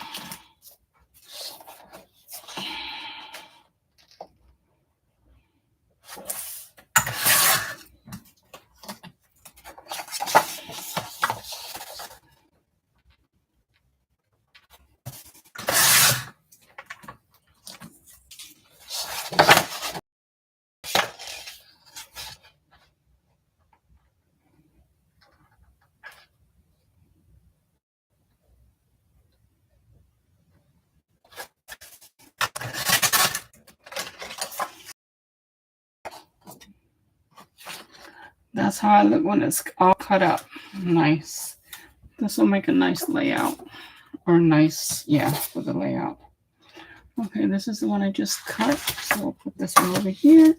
That's how I look when it's all cut up. Nice. This will make a nice layout. Or nice, yeah, for the layout. Okay, this is the one I just cut. So we'll put this one over here.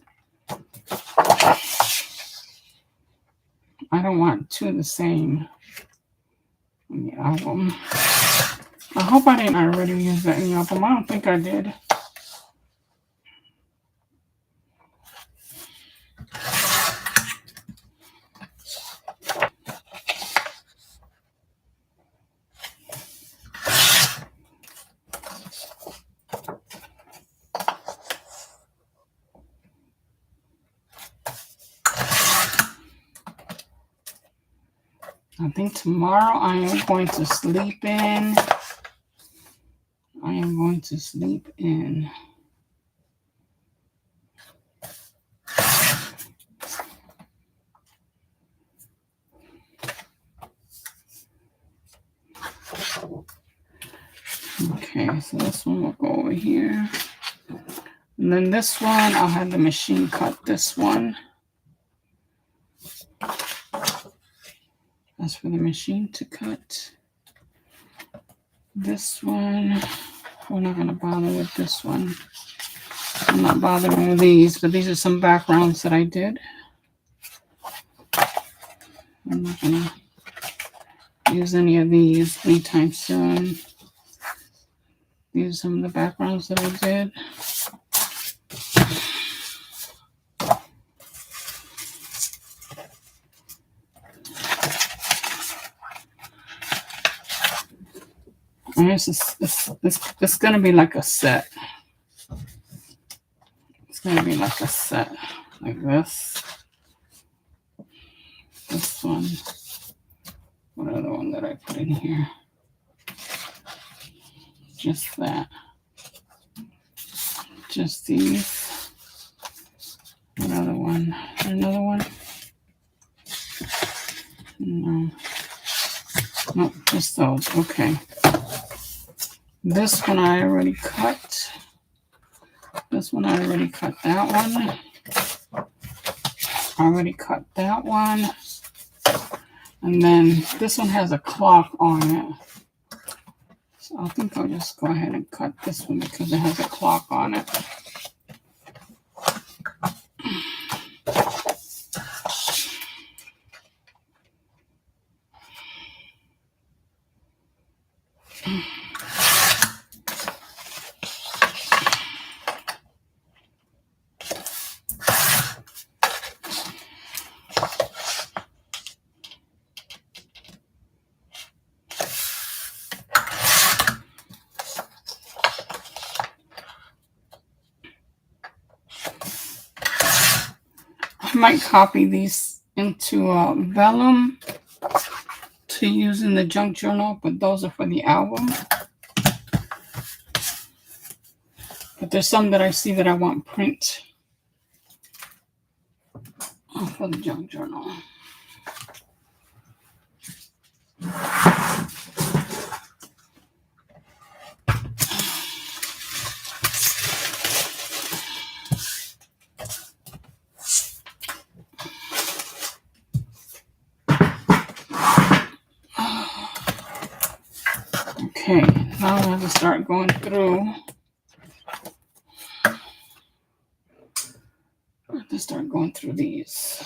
I don't want two the same in the album. I hope I didn't already use that in the album. I don't think I did. I think tomorrow I am going to sleep in. Okay, so this one will go over here. And then this one, I'll have the machine cut this one. That's for the machine to cut. This one, we're not going to bother with this one. I'm not bothering with these, but these are some backgrounds that I did. I'm not going to use any of these anytime soon. These are some of the backgrounds that I did. And it's going to be like a set. It's going to be like a set, like this. This one. What other one that I put in here? Just that. Just these. Another one. Another one? No. Nope, just those. Okay. This one I already cut. This one I already cut that one. I already cut that one. And then this one has a clock on it. So I think I'll just go ahead and cut this one because it has a clock on it. might copy these into vellum to use in the junk journal, but those are for the album. But there's some that I see that I want print for the junk journal. Okay, now I have to start going through. These.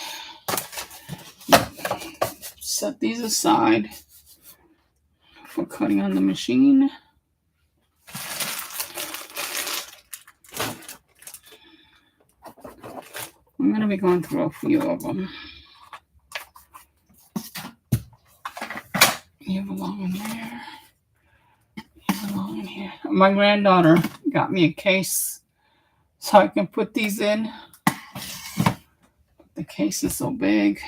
Set these aside for cutting on the machine. I'm going to be going through a few of them. You belong in there. You belong in here. My granddaughter got me a case so I can put these in. The case is so big.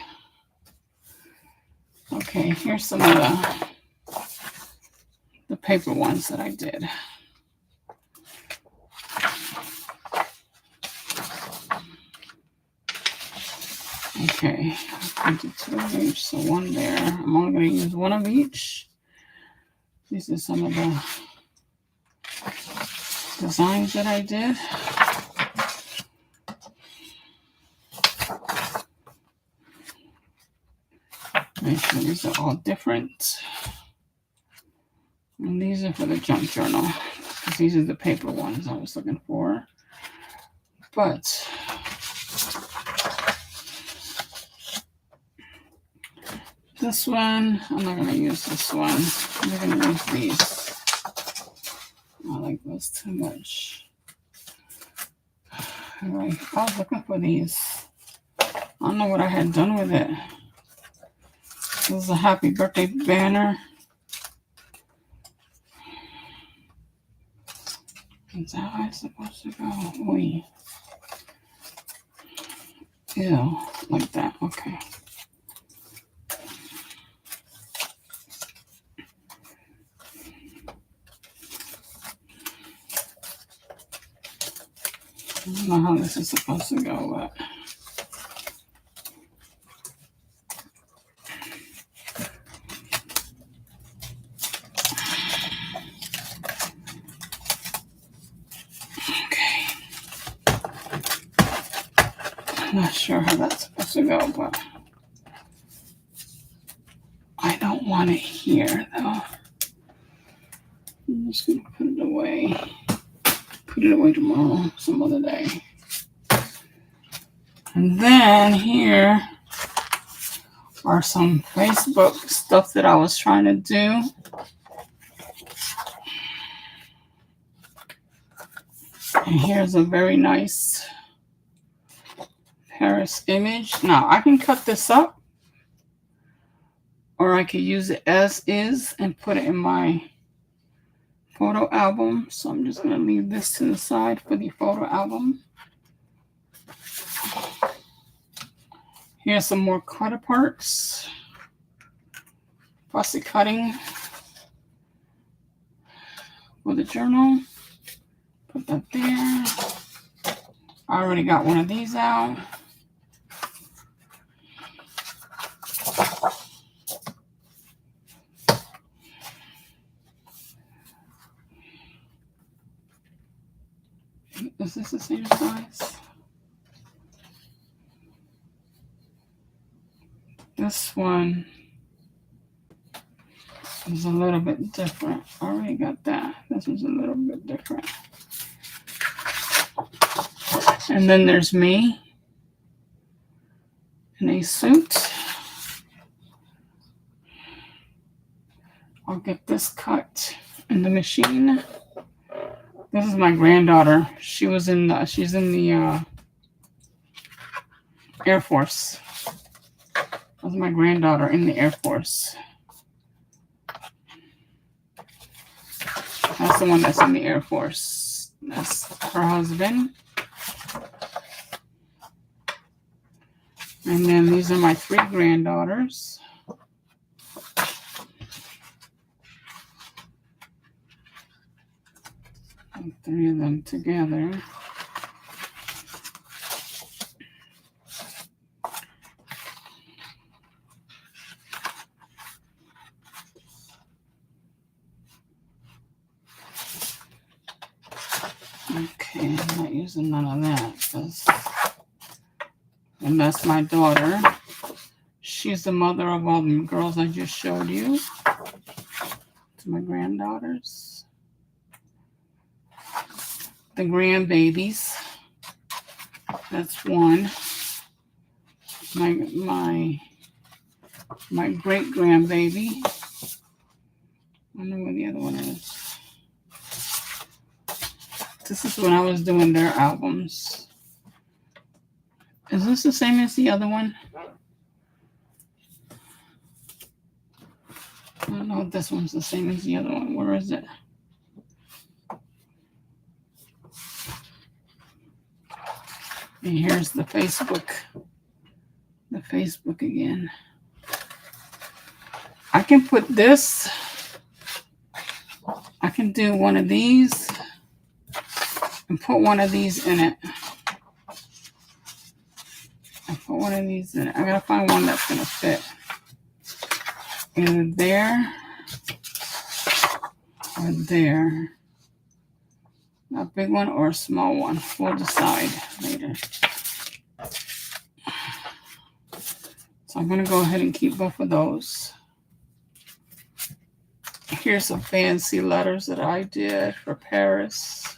Okay, here's some of the paper ones that I did. Okay, I did 2 of each, so 1 there. I'm only going to use 1 of each. These are some of the designs that I did. Make sure these are all different. And these are for the junk journal. These are the paper ones I was looking for. But this one, I'm not going to use this one. I'm going to use these. I like those too much. Alright, I was looking for these. I don't know what I had done with it. This is a happy birthday banner. Is that how it's supposed to go? Wait. Ew, like that. Okay. I don't know how this is supposed to go, but I'm not sure how that's supposed to go, but I don't want it here, though. I'm just going to put it away. Put it away tomorrow, some other day. And then here are some Facebook stuff that I was trying to do. And here's a very nice Paris image. Now, I can cut this up, or I could use it as is and put it in my photo album. So I'm just going to leave this to the side for the photo album. Here's some more cut aparts. Fussy cutting for the journal. Put that there. I already got one of these out. Is this the same size? This one is a little bit different. I already got that. This one's a little bit different. And then there's me in a suit. I'll get this cut in the machine. This is my granddaughter. She's in the Air Force. That's my granddaughter in the Air Force. That's the one that's in the Air Force. That's her husband. And then these are my 3 granddaughters. And 3 of them together. Okay, I'm not using none of that. And that's my daughter. She's the mother of all the girls I just showed you. To my granddaughters. The grandbabies. That's one. My great grandbaby. I don't know where the other one is. This is when I was doing their albums. Is this the same as the other one? I don't know if this one's the same as the other one. Where is it? And here's the Facebook. The Facebook again. I can put this. I can do one of these and put one of these in it. I put one of these in it. I gotta find one that's gonna fit. Either there or there. A big one or a small one. We'll decide later. So I'm going to go ahead and keep both of those. Here's some fancy letters that I did for Paris.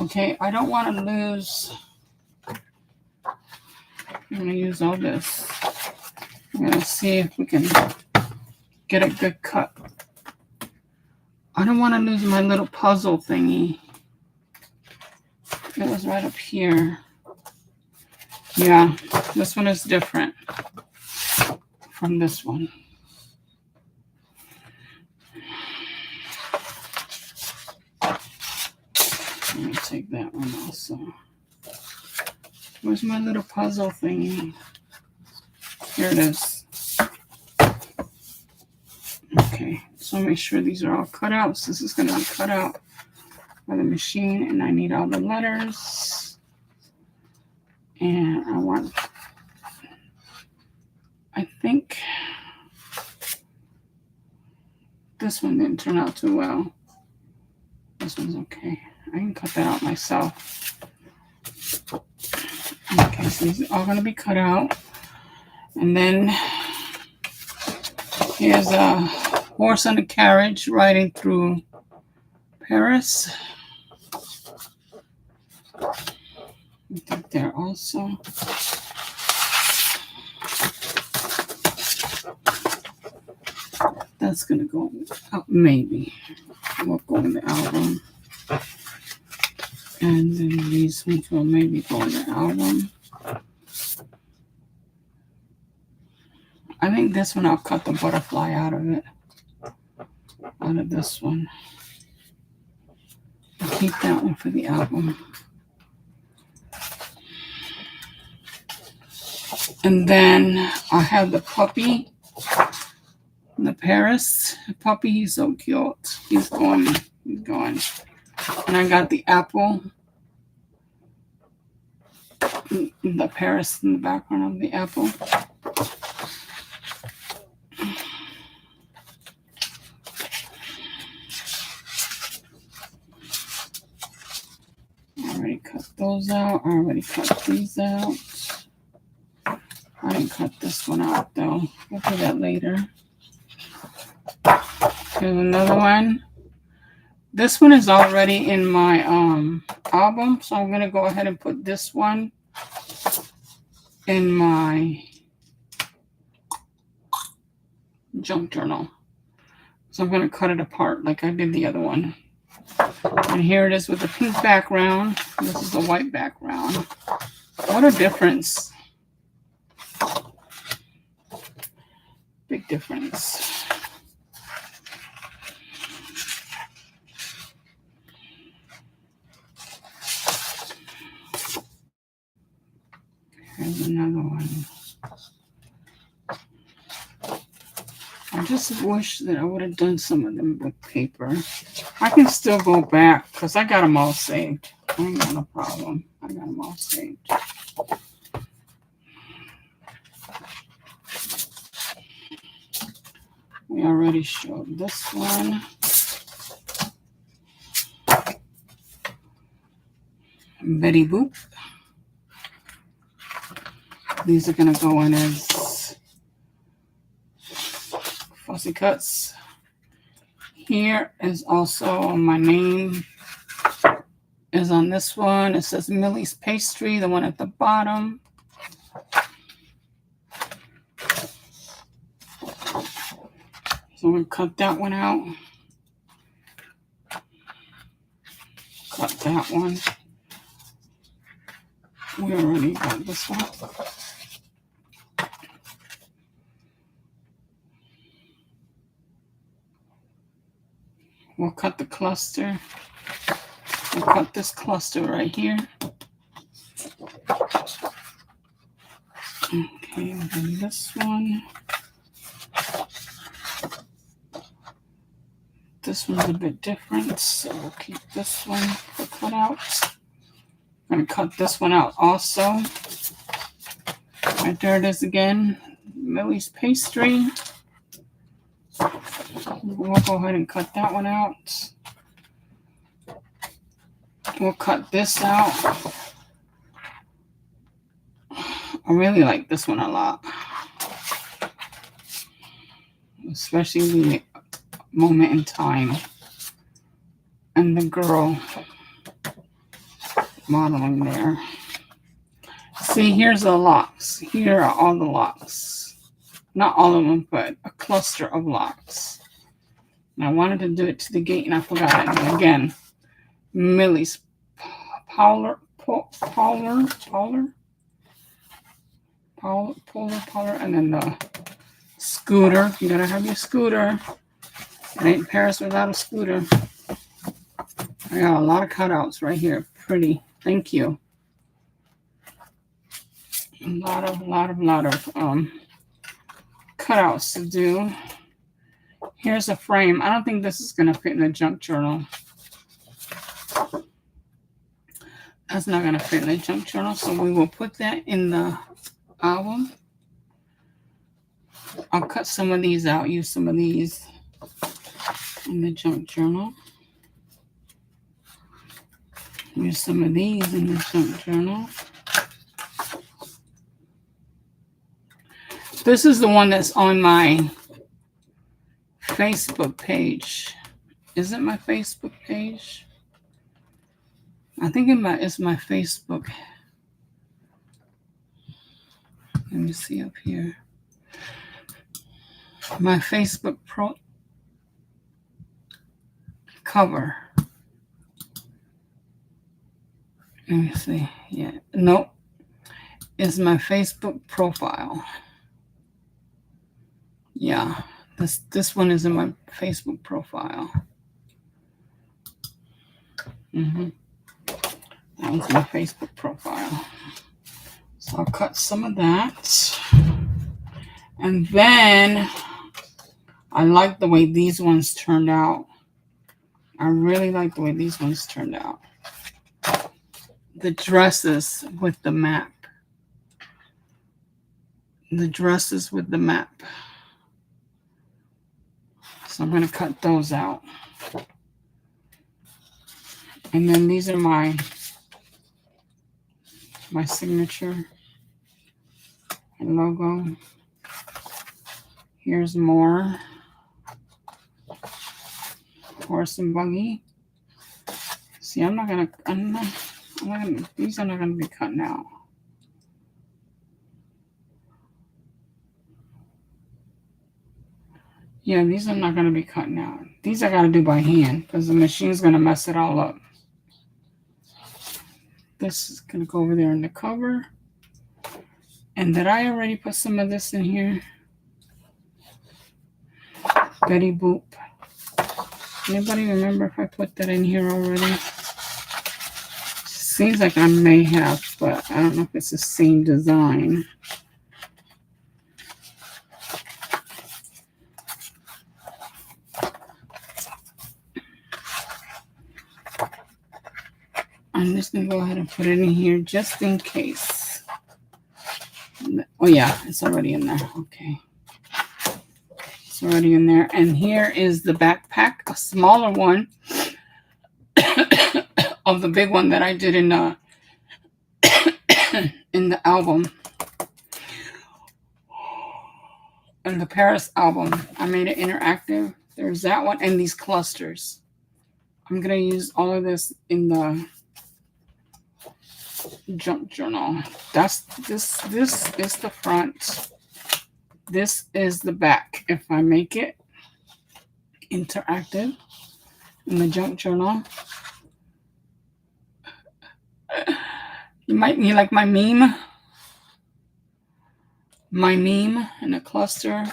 Okay, I don't want to lose. I'm going to use all this. I'm going to see if we can get a good cut. I don't want to lose my little puzzle thingy. It was right up here. Yeah, this one is different from this one. Let me take that one also. Where's my little puzzle thingy? Here it is. Okay, so make sure these are all cut out. So this is going to be cut out by the machine, and I need all the letters. And I think this one didn't turn out too well. This one's okay. I can cut that out myself. Okay, so these are all going to be cut out. And then here's a horse and a carriage riding through Paris. Put there also. That's going to go out, maybe. We'll go in the album. And then these ones will maybe go in the album. I think this one I'll cut the butterfly out of it. Out of this one. I'll keep that one for the album. And then I have the puppy. The Paris puppy. He's so cute. He's going. And I got the apple. The Paris in the background of the apple. I already cut those out. I already cut these out. I didn't cut this one out though. We'll do that later. Here's another one. This one is already in my album, so I'm gonna go ahead and put this one in my junk journal. So I'm gonna cut it apart like I did the other one. And here it is with the pink background. This is the white background. What a difference. Big difference. Here's another one. I just wish that I would have done some of them with paper. I can still go back because I got them all saved. I ain't got no problem. I got them all saved. We already showed this one. Betty Boop. These are going to go in as fussy cuts. Here is also my name is on this one. It says Millie's Pastry, the one at the bottom. So we'll cut that one out. Cut that one. We already got this one. We'll cut the cluster. We'll cut this cluster right here. Okay, and then this one. This one's a bit different, so we'll keep this one for cutouts. I'm going to cut this one out also. Right there it is again. Millie's Pastry. We'll go ahead and cut that one out. We'll cut this out. I really like this one a lot. Especially the moment in time. And the girl modeling there. See, here's the locks. Here are all the locks. Not all of them, but a cluster of locks. And I wanted to do it to the gate and I forgot it. And again, Millie's Polar, and then the scooter. You gotta have your scooter. It ain't Paris without a scooter. I got a lot of cutouts right here. Pretty. Thank you. A lot of cutouts to do. Here's a frame. I don't think this is gonna fit in the junk journal. That's not gonna fit in the junk journal, so we will put that in the album. I'll cut some of these out, use some of these in the junk journal. Use some of these in the junk journal. This is the one that's on my Facebook page. Is it my Facebook page? I think it's my Facebook. Let me see up here. My Facebook cover. Let me see. Yeah. Nope. It's my Facebook profile. Yeah. This one is in my Facebook profile. That was my Facebook profile. So I'll cut some of that. And then I like the way these ones turned out. I really like the way these ones turned out. The dresses with the map. The dresses with the map. So I'm going to cut those out. And then these are my signature and logo. Here's more. Horse and buggy. See, these are not gonna be cutting out. Yeah, these are not gonna be cutting out. These I gotta do by hand because the machine's gonna mess it all up. This is gonna go over there in the cover. And did I already put some of this in here? Betty Boop. Anybody remember if I put that in here already? Seems like I may have. but I don't know if it's the same design. I'm just going to go ahead and put it in here just in case. Oh, yeah, it's already in there. Okay. It's already in there. And here is the backpack, a smaller one of the big one that I did in the album. In the Paris album. I made it interactive. There's that one and these clusters. I'm going to use all of this in the junk journal. This is the front. This is the back. If I make it interactive in the junk journal, you might need like my meme in a cluster.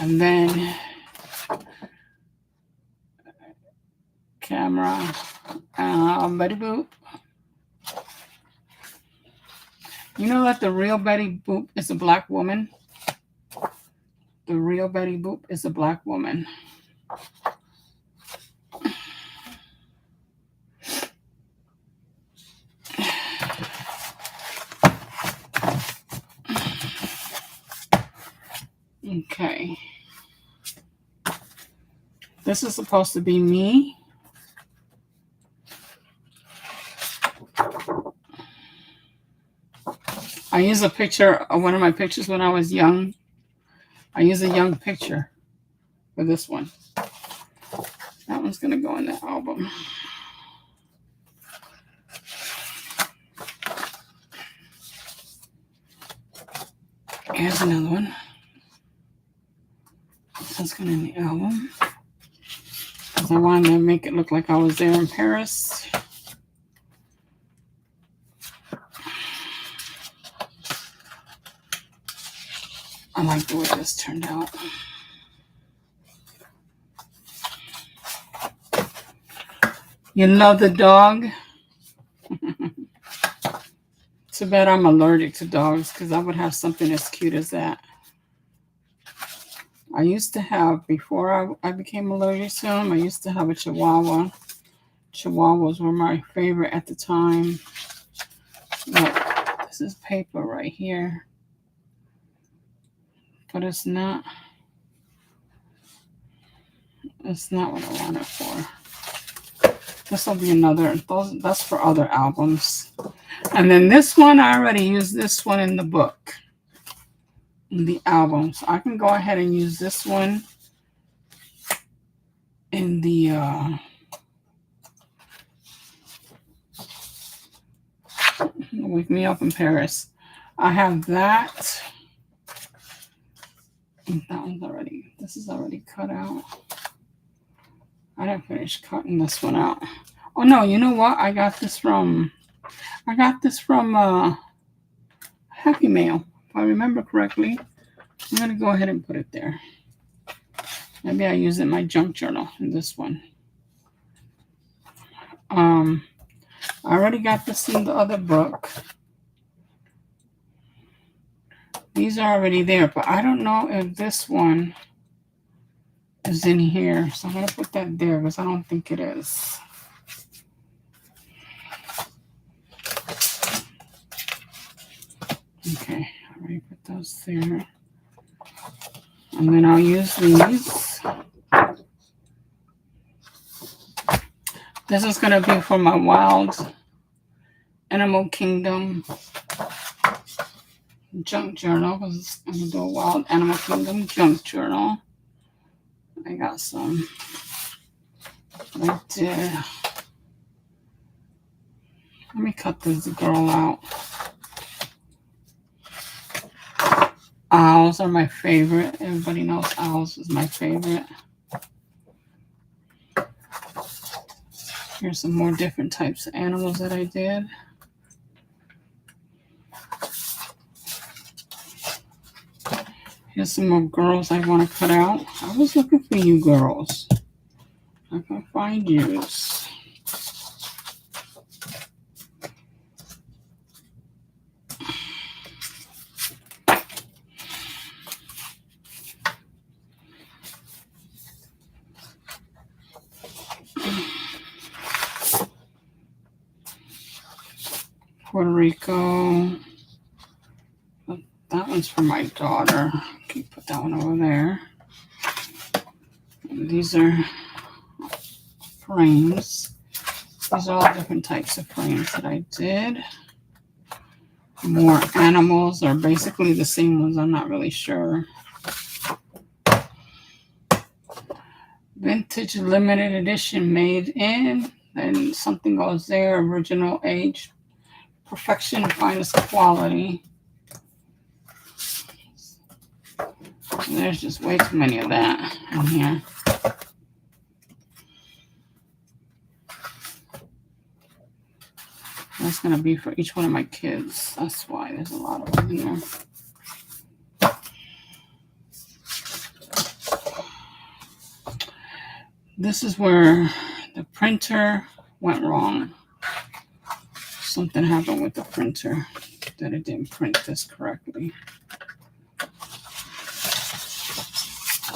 And then camera, Betty Boop. You know that the real Betty Boop is a black woman? The real Betty Boop is a black woman. Okay. This is supposed to be me. I use a picture of one of my pictures when I was young. I use a young picture for this one. That one's going to go in the album. Here's another one. That's going in the album. Because I wanted to make it look like I was there in Paris. I like the way this turned out. You love the dog? Too bad I'm allergic to dogs because I would have something as cute as that. I used to have, before I became allergic to them, I used to have a Chihuahua. Chihuahuas were my favorite at the time. Look, this is paper right here. But it's not what I want it for. This will be another, that's for other albums. And then this one, I already used this one in the book, in the album. So I can go ahead and use this one in the, Wake Me Up in Paris. I have that. That one's already, this is already cut out. I didn't finish cutting this one out. Oh no, you know what? I got this from Happy Mail. If I remember correctly. I'm going to go ahead and put it there. Maybe I use it in my junk journal in this one. I already got this in the other book. These are already there, but I don't know if this one is in here. So I'm going to put that there because I don't think it is. Okay, I already put those there. And then I'll use these. This is going to be for my Wild Animal Kingdom junk journal. Because I'm going to do a Wild Animal Kingdom junk journal. I got some right there. Let me cut this girl out. Owls are my favorite. Everybody knows owls is my favorite. Here's some more different types of animals that I did. Here's some more girls I want to cut out. I was looking for you girls. I can find use. Puerto Rico. That one's for my daughter. Okay, put that one over there. And these are frames. These are all different types of frames that I did. More animals, are basically the same ones. I'm not really sure. Vintage limited edition made in, and something goes there. Original age, perfection, finest quality. And there's just way too many of that in here. That's going to be for each one of my kids. That's why there's a lot of them in there. This is where the printer went wrong. Something happened with the printer that it didn't print this correctly.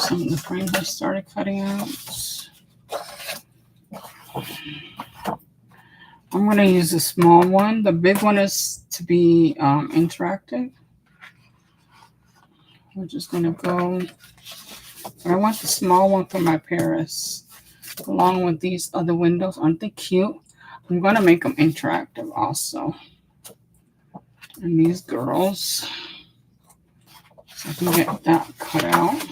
Some of the frames I started cutting out. I'm going to use a small one. The big one is to be interactive. We're just going to go. I want the small one for my Paris, along with these other windows. Aren't they cute? I'm going to make them interactive also. And these girls. So I can get that cut out.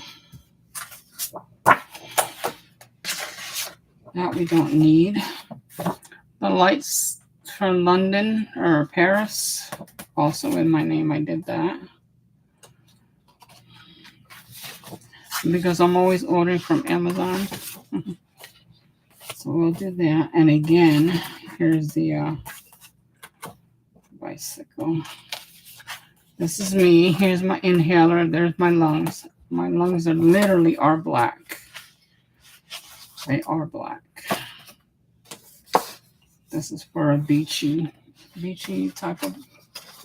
That we don't need. The lights from London or Paris, also in my name, I did that. Because I'm always ordering from Amazon. So we'll do that. And again, here's the bicycle. This is me. Here's my inhaler. There's my lungs. My lungs are literally black. They are black. This is for a beachy type of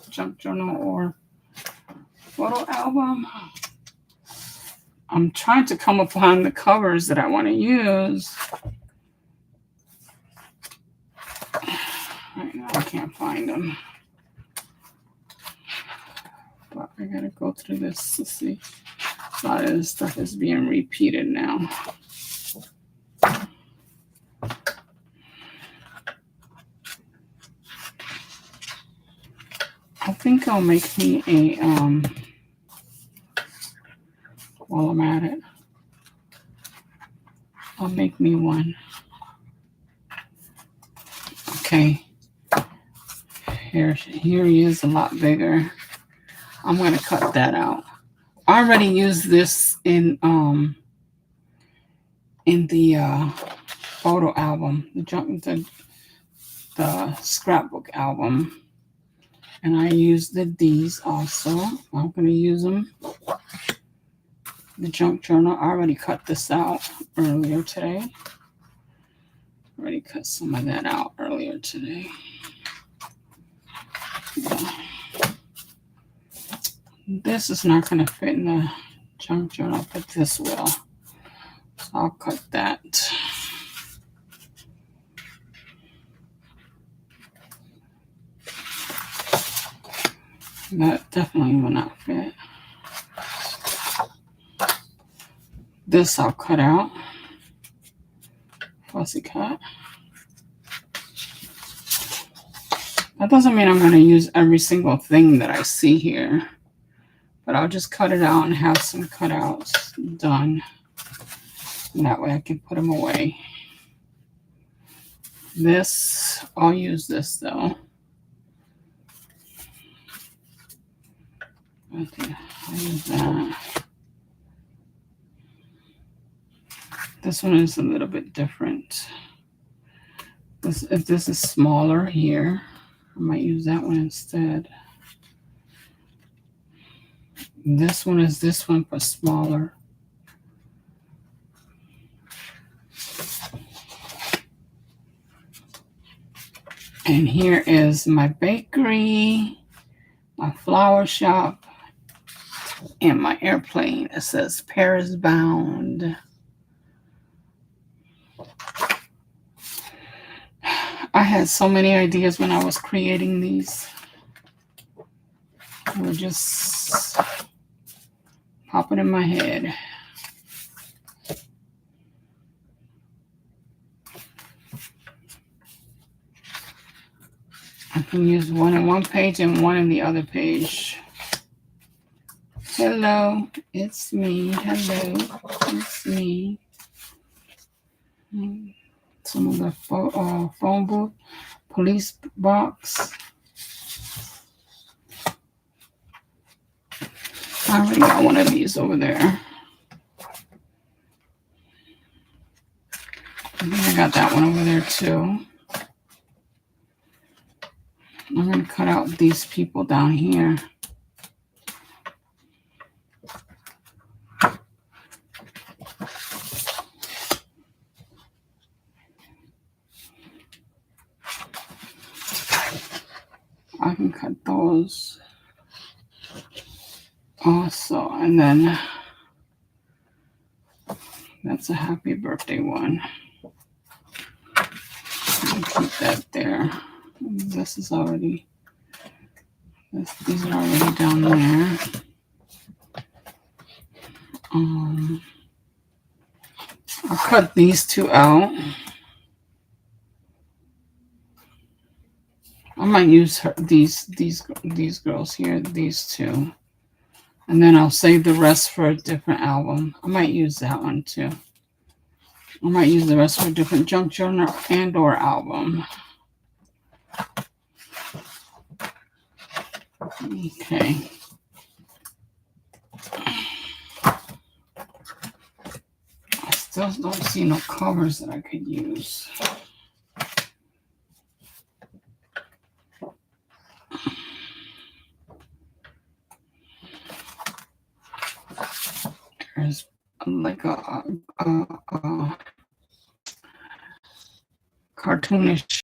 junk journal or photo album. I'm trying to come upon the covers that I want to use. Right now I can't find them. But I gotta go through this to see. A lot of this stuff is being repeated now. I think I'll make me a while I'm at it. I'll make me one. Okay. Here he is, a lot bigger. I'm gonna cut that out. I already used this in the photo album, the scrapbook album. And I used these also. I'm going to use them. The junk journal. I already cut this out earlier today. Already cut some of that out earlier today. Yeah. This is not going to fit in the junk journal, but this will. So I'll cut that. That definitely will not fit. This I'll cut out. Fussy cut. That doesn't mean I'm going to use every single thing that I see here. But I'll just cut it out and have some cutouts done. And that way I can put them away. This, I'll use this though. Okay, I'll use that. This one is a little bit different. If this is smaller here, I might use that one instead. This one is this one, but smaller. And here is my bakery, my flower shop, and my airplane. It says Paris bound. I had so many ideas when I was creating these. They were just popping in my head. I can use one in one page and one in the other page. Hello, it's me. Hello, it's me. Some of the phone book, police box. I already got one of these over there. I think I got that one over there too. I'm going to cut out these people down here. I can cut those also. And then that's a happy birthday one. I'll keep that there. This is already, these are already down there. I'll cut these two out. I might use these girls here, these two. And then I'll save the rest for a different album. I might use that one too. I might use the rest for a different junk journal and or album. Okay. I still don't see no covers that I could use. There's like a cartoonish.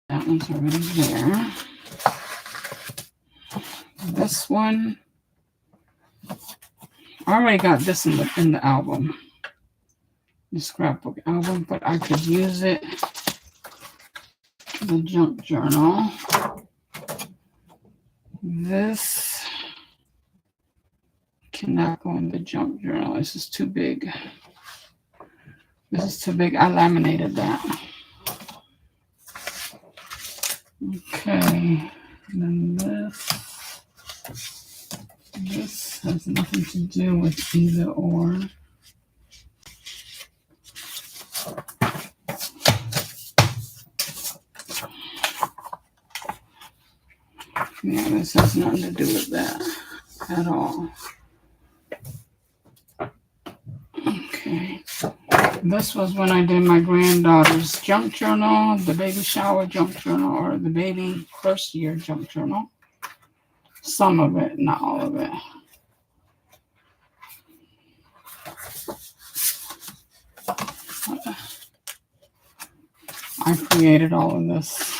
That one's already there. This one, I already got this in the album, the scrapbook album, but I could use it in the junk journal. This cannot go in the junk journal. This is too big. This is too big. I laminated that. Okay. And then this has nothing to do with either or. Yeah, this has nothing to do with that at all. Okay. This was when I did my granddaughter's junk journal, the baby shower junk journal, or the baby first year junk journal. Some of it, not all of it. I created all of this.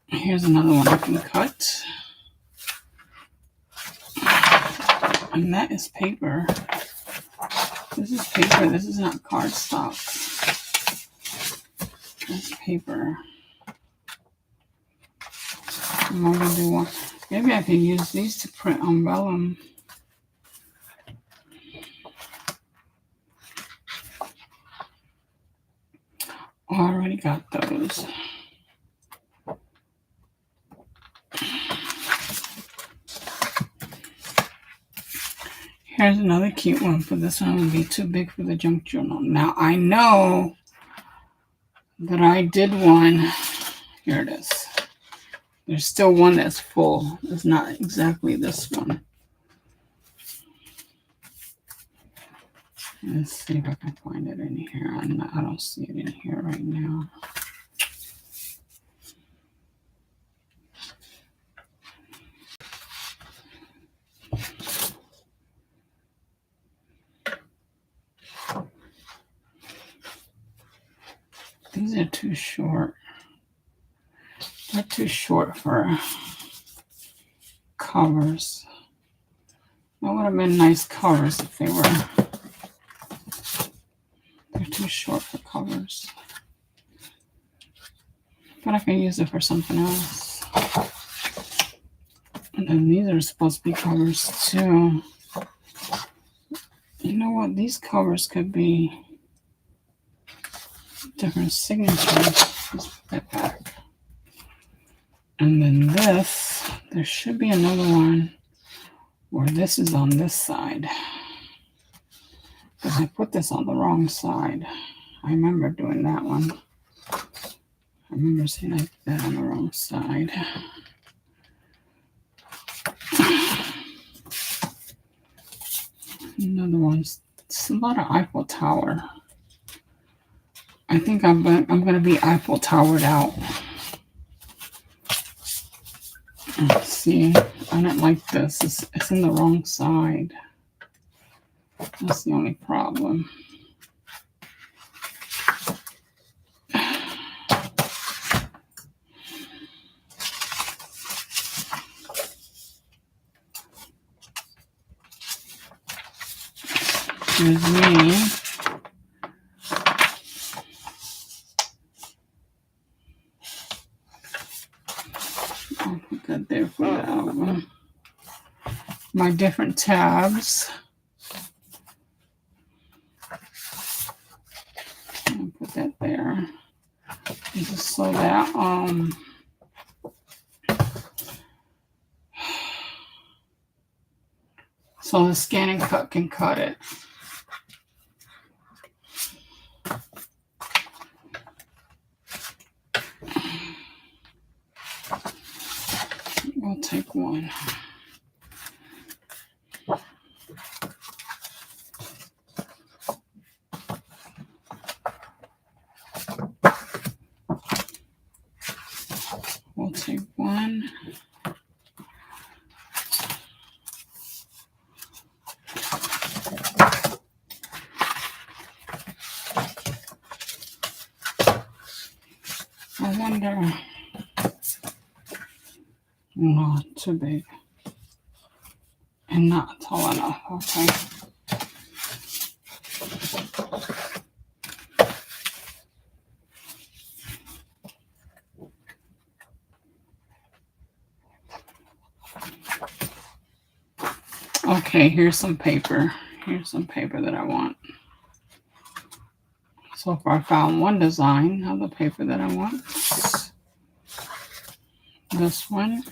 Here's another one I can cut. And that is paper. This is paper. This is not cardstock. That's paper. I'm going to do one. Maybe I can use these to print on vellum. Oh, I already got those. Here's another cute one, but this one would be too big for the junk journal. Now, I know that I did one. Here it is. There's still one that's full. It's not exactly this one. Let's see if I can find it in here. I don't see it in here right now. These are too short. They're too short for covers. That would have been nice covers if they were. They're too short for covers. But I can use it for something else. And then these are supposed to be covers too. You know what? These covers could be different signatures. Let's put that back. And then this, there should be another one where this is on this side. Because I put this on the wrong side. I remember doing that one. I remember saying I put that on the wrong side. Another one. It's a lot of Eiffel Tower. I think I'm going to be Eiffel Towered out. Let's see. I don't like this. It's in the wrong side. That's the only problem. Excuse me. I'll put that there for the album. My different tabs. I'll put that there. Just so that so the scan and cut can cut it. I'll take one. We'll take one. I wonder. Not too big. And not tall enough. Okay. Okay, here's some paper. Here's some paper that I want. So far I found one design of the paper that I want. This one.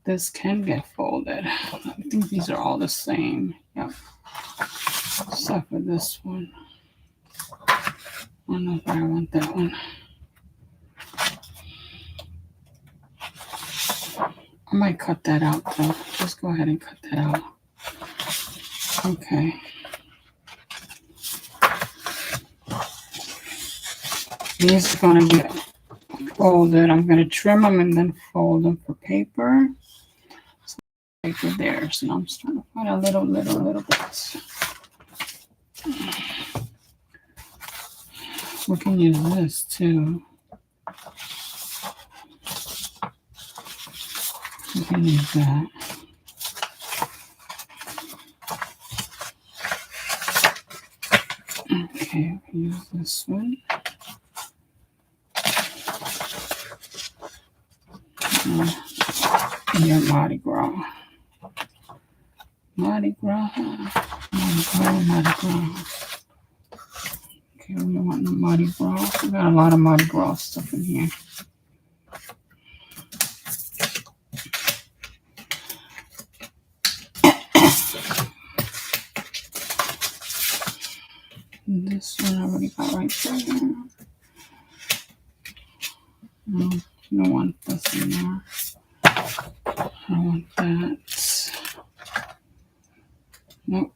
This can get folded. I think these are all the same. Yep. Except for this one. I don't know if I want that one. I might cut that out though. Just go ahead and cut that out. Okay. These are going to get folded. I'm going to trim them and then fold them for paper. So paper there. So I'm just trying to find a little bit. We can use this too. We can use that. Okay, we can use this one. Yeah, Mardi Gras. Mardi Gras. Mardi Gras. Okay, we don't want no Mardi Gras. We got a lot of Mardi Gras stuff in here. This one I already got right there. No, you don't want this in there. I don't want that. Nope.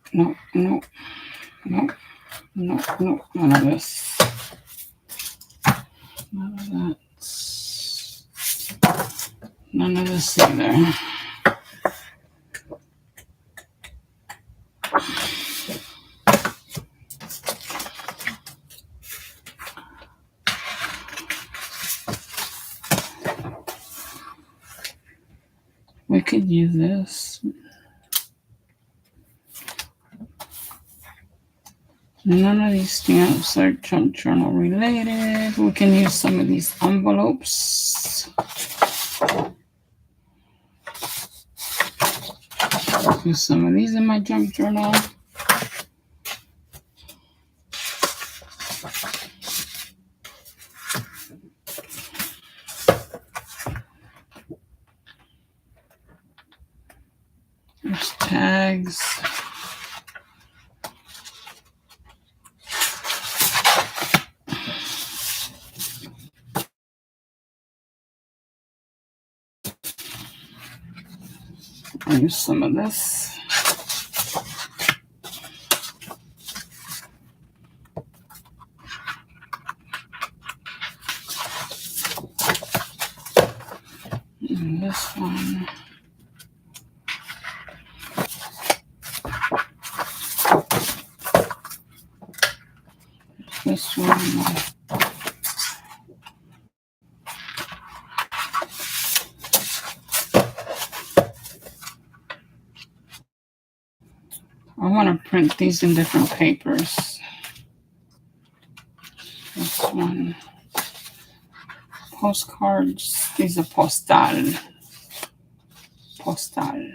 None of this. None of that. None of this either. could use this. None of these stamps are junk journal related. We can use some of these envelopes. Use some of these in my junk journal. There's tags. I'll use some of this. And this one. This one. I want to print these in different papers. This one. Postcards. These are postal. Postal.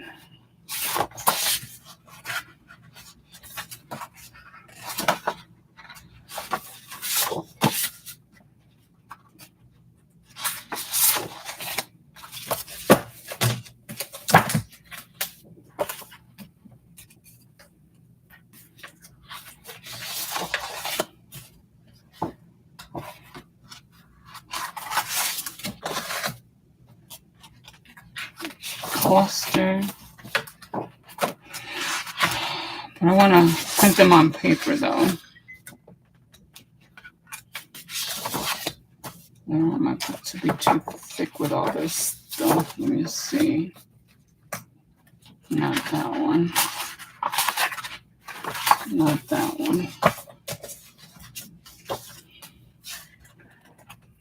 Cluster. But I want to print them on paper though. I don't want my book to be too thick with all this stuff. Let me see. Not that one. Not that one.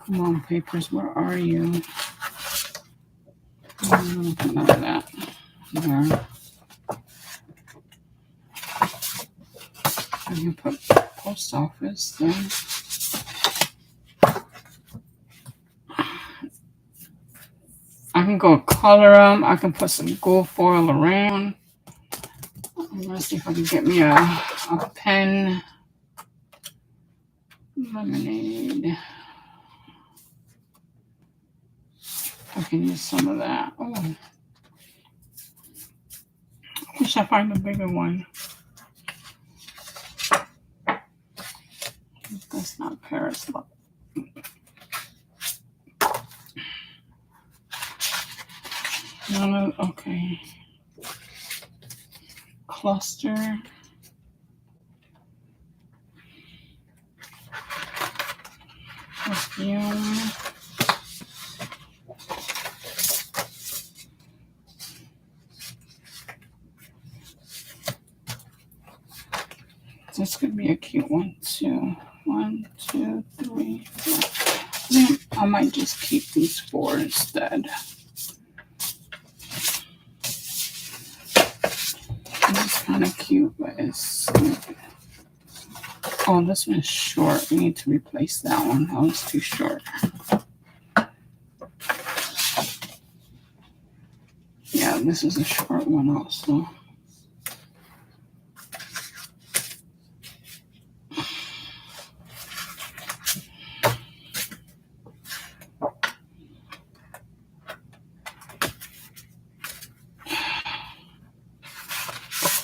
Come on, papers, where are you? None of that. There. I can put post office there. I can go color them. I can put some gold foil around. I'm gonna see if I can get me a pen. Lemonade. I can use some of that. Oh, I wish I find a bigger one. That's not Paris. No, okay. Cluster. Perfume. This could be a cute one too. 1, 2, 3, 4. I might just keep these 4 instead. This is kind of cute, but it's. Oh, this one's short. We need to replace that one. That one's too short. Yeah, this is a short one also.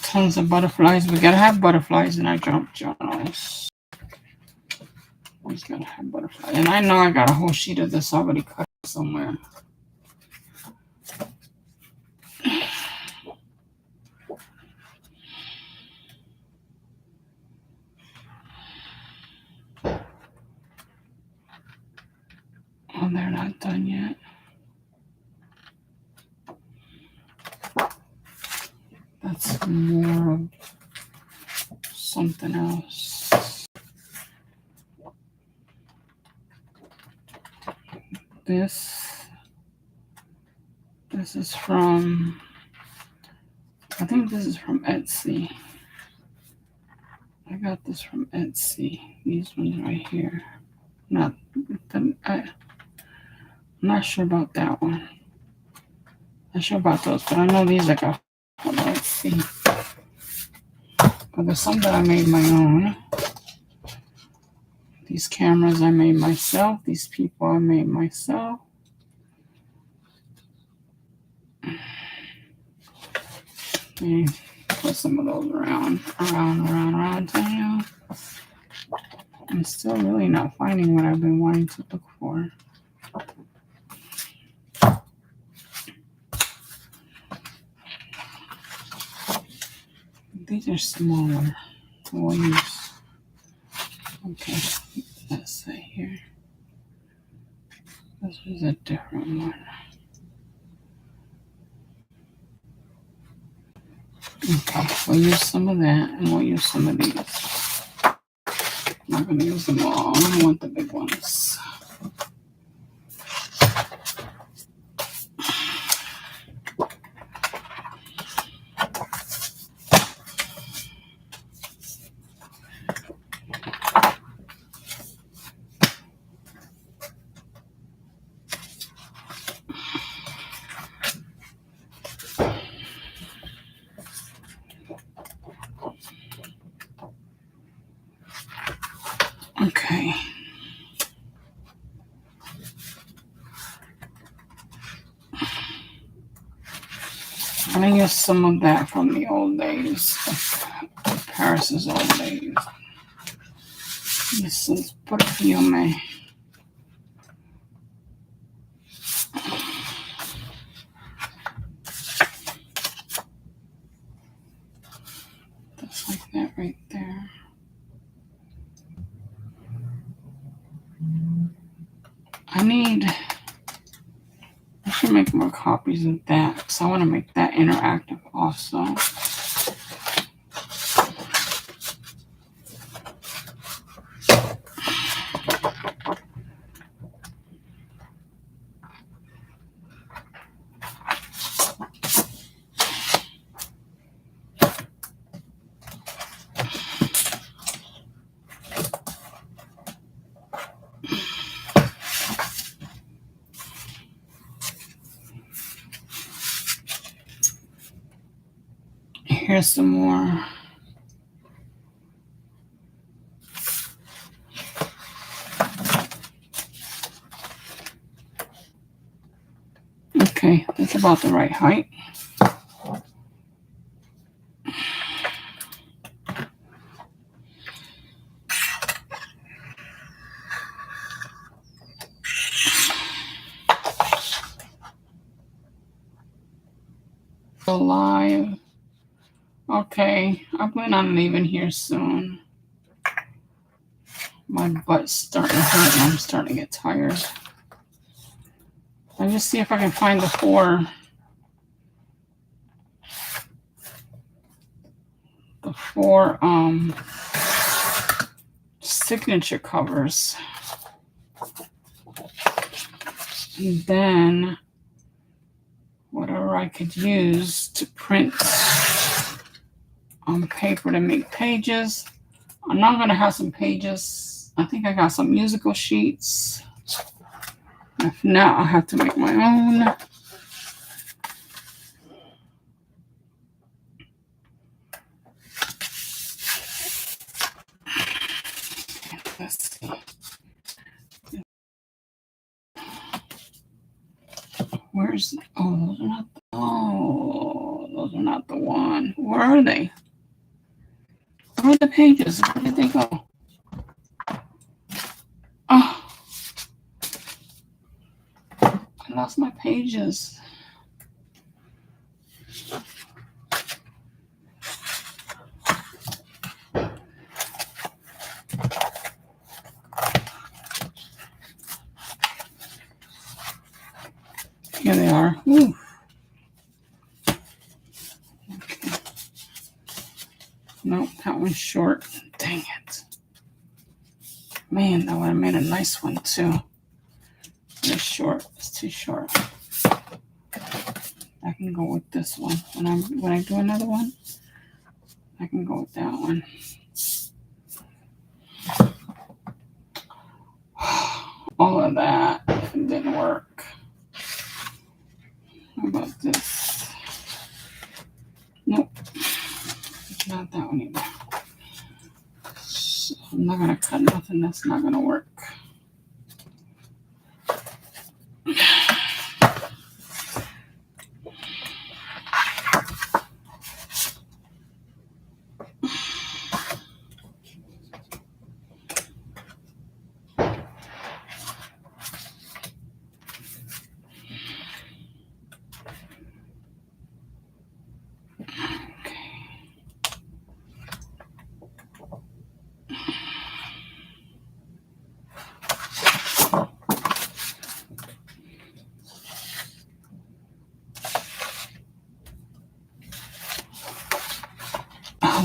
Tons of butterflies. We gotta have butterflies in our junk journals. Always gotta have butterflies. And I know I got a whole sheet of this already cut somewhere. Oh, they're not done yet. That's more of something else. This is from I think this is from Etsy. I got this from Etsy. These ones right here. I'm not sure about that one. Not sure about those, but I know these I got from Etsy. But there's some that I made my own. These cameras I made myself. These people I made myself. And put some of those around to you. I'm still really not finding what I've been wanting to look for. These are smaller. We'll use. Okay, let's say here. This is a different one. Okay, we'll use some of that and we'll use some of these. I'm not going to use them all. I want the big ones. Okay. I'm going to use some of that from the old days. Paris's old days. This is perfume. That's like that right there. I should make more copies of that because I want to make that interactive also. Here's some more. Okay, that's about the right height. Live. Okay, I plan on leaving here soon. My butt's starting to hurt and I'm starting to get tired. I'll just see if I can find the four signature covers. And then whatever I could use to print on paper to make pages. I'm not going to have some pages. I think I got some musical sheets. If not, I'll have to make my own. Let's see. Where's, those are not the one. Where are they? Where are the pages? Where did they go? Oh, I lost my pages. Here they are. Ooh. Okay. Nope, that one's short. Dang it. Man, that would have made a nice one too. It's short. It's too short. I can go with this one. When I do another one, I can go with that one. All of that didn't work. How about this? Nope. Not that one either. So I'm not gonna cut nothing that's not gonna work.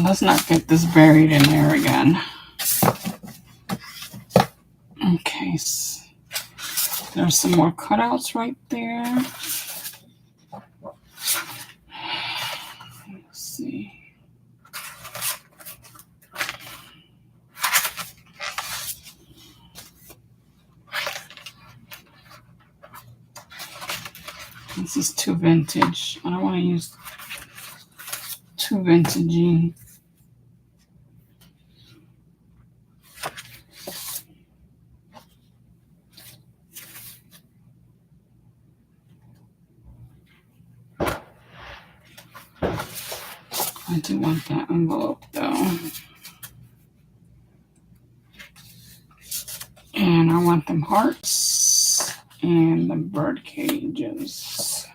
Let's not get this buried in there again. Okay, so there's some more cutouts right there. Let's see. This is too vintage. I don't want to use too vintagey. I do want that envelope though. And I want them hearts and the bird cages.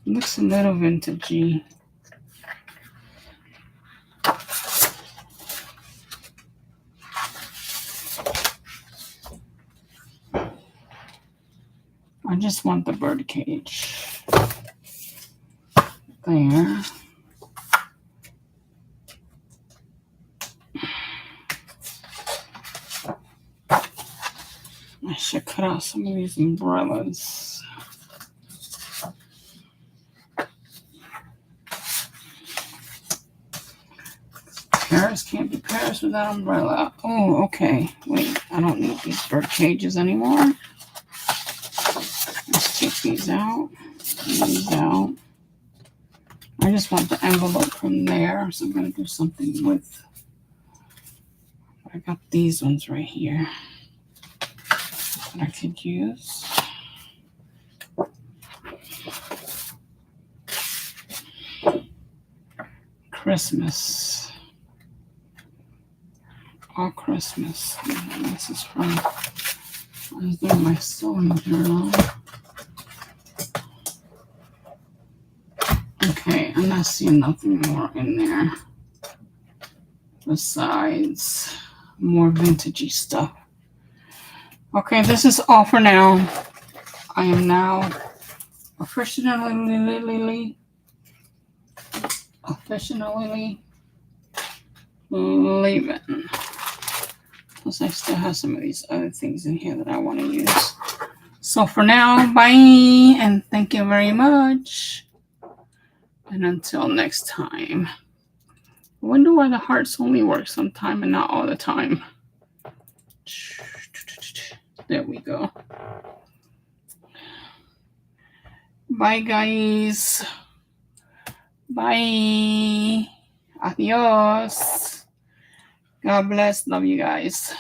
Looks a little vintagey. I just want the bird cage. There. I should cut out some of these umbrellas. Paris can't be Paris without umbrella. Oh, okay. Wait, I don't need these bird cages anymore. Let's take these out. These out. I just want the envelope from there, so I'm going to do something with. I got these ones right here that I could use. Christmas. All Christmas. This is from. I was doing my sewing journal. Okay, I'm not seeing nothing more in there besides more vintagey stuff. Okay, this is all for now. I am now officially leaving. Plus, I still have some of these other things in here that I want to use. So for now, bye, and thank you very much. And until next time. I wonder why the hearts only work sometime and not all the time. There we go. Bye, guys. Bye. Adios. God bless. Love you guys.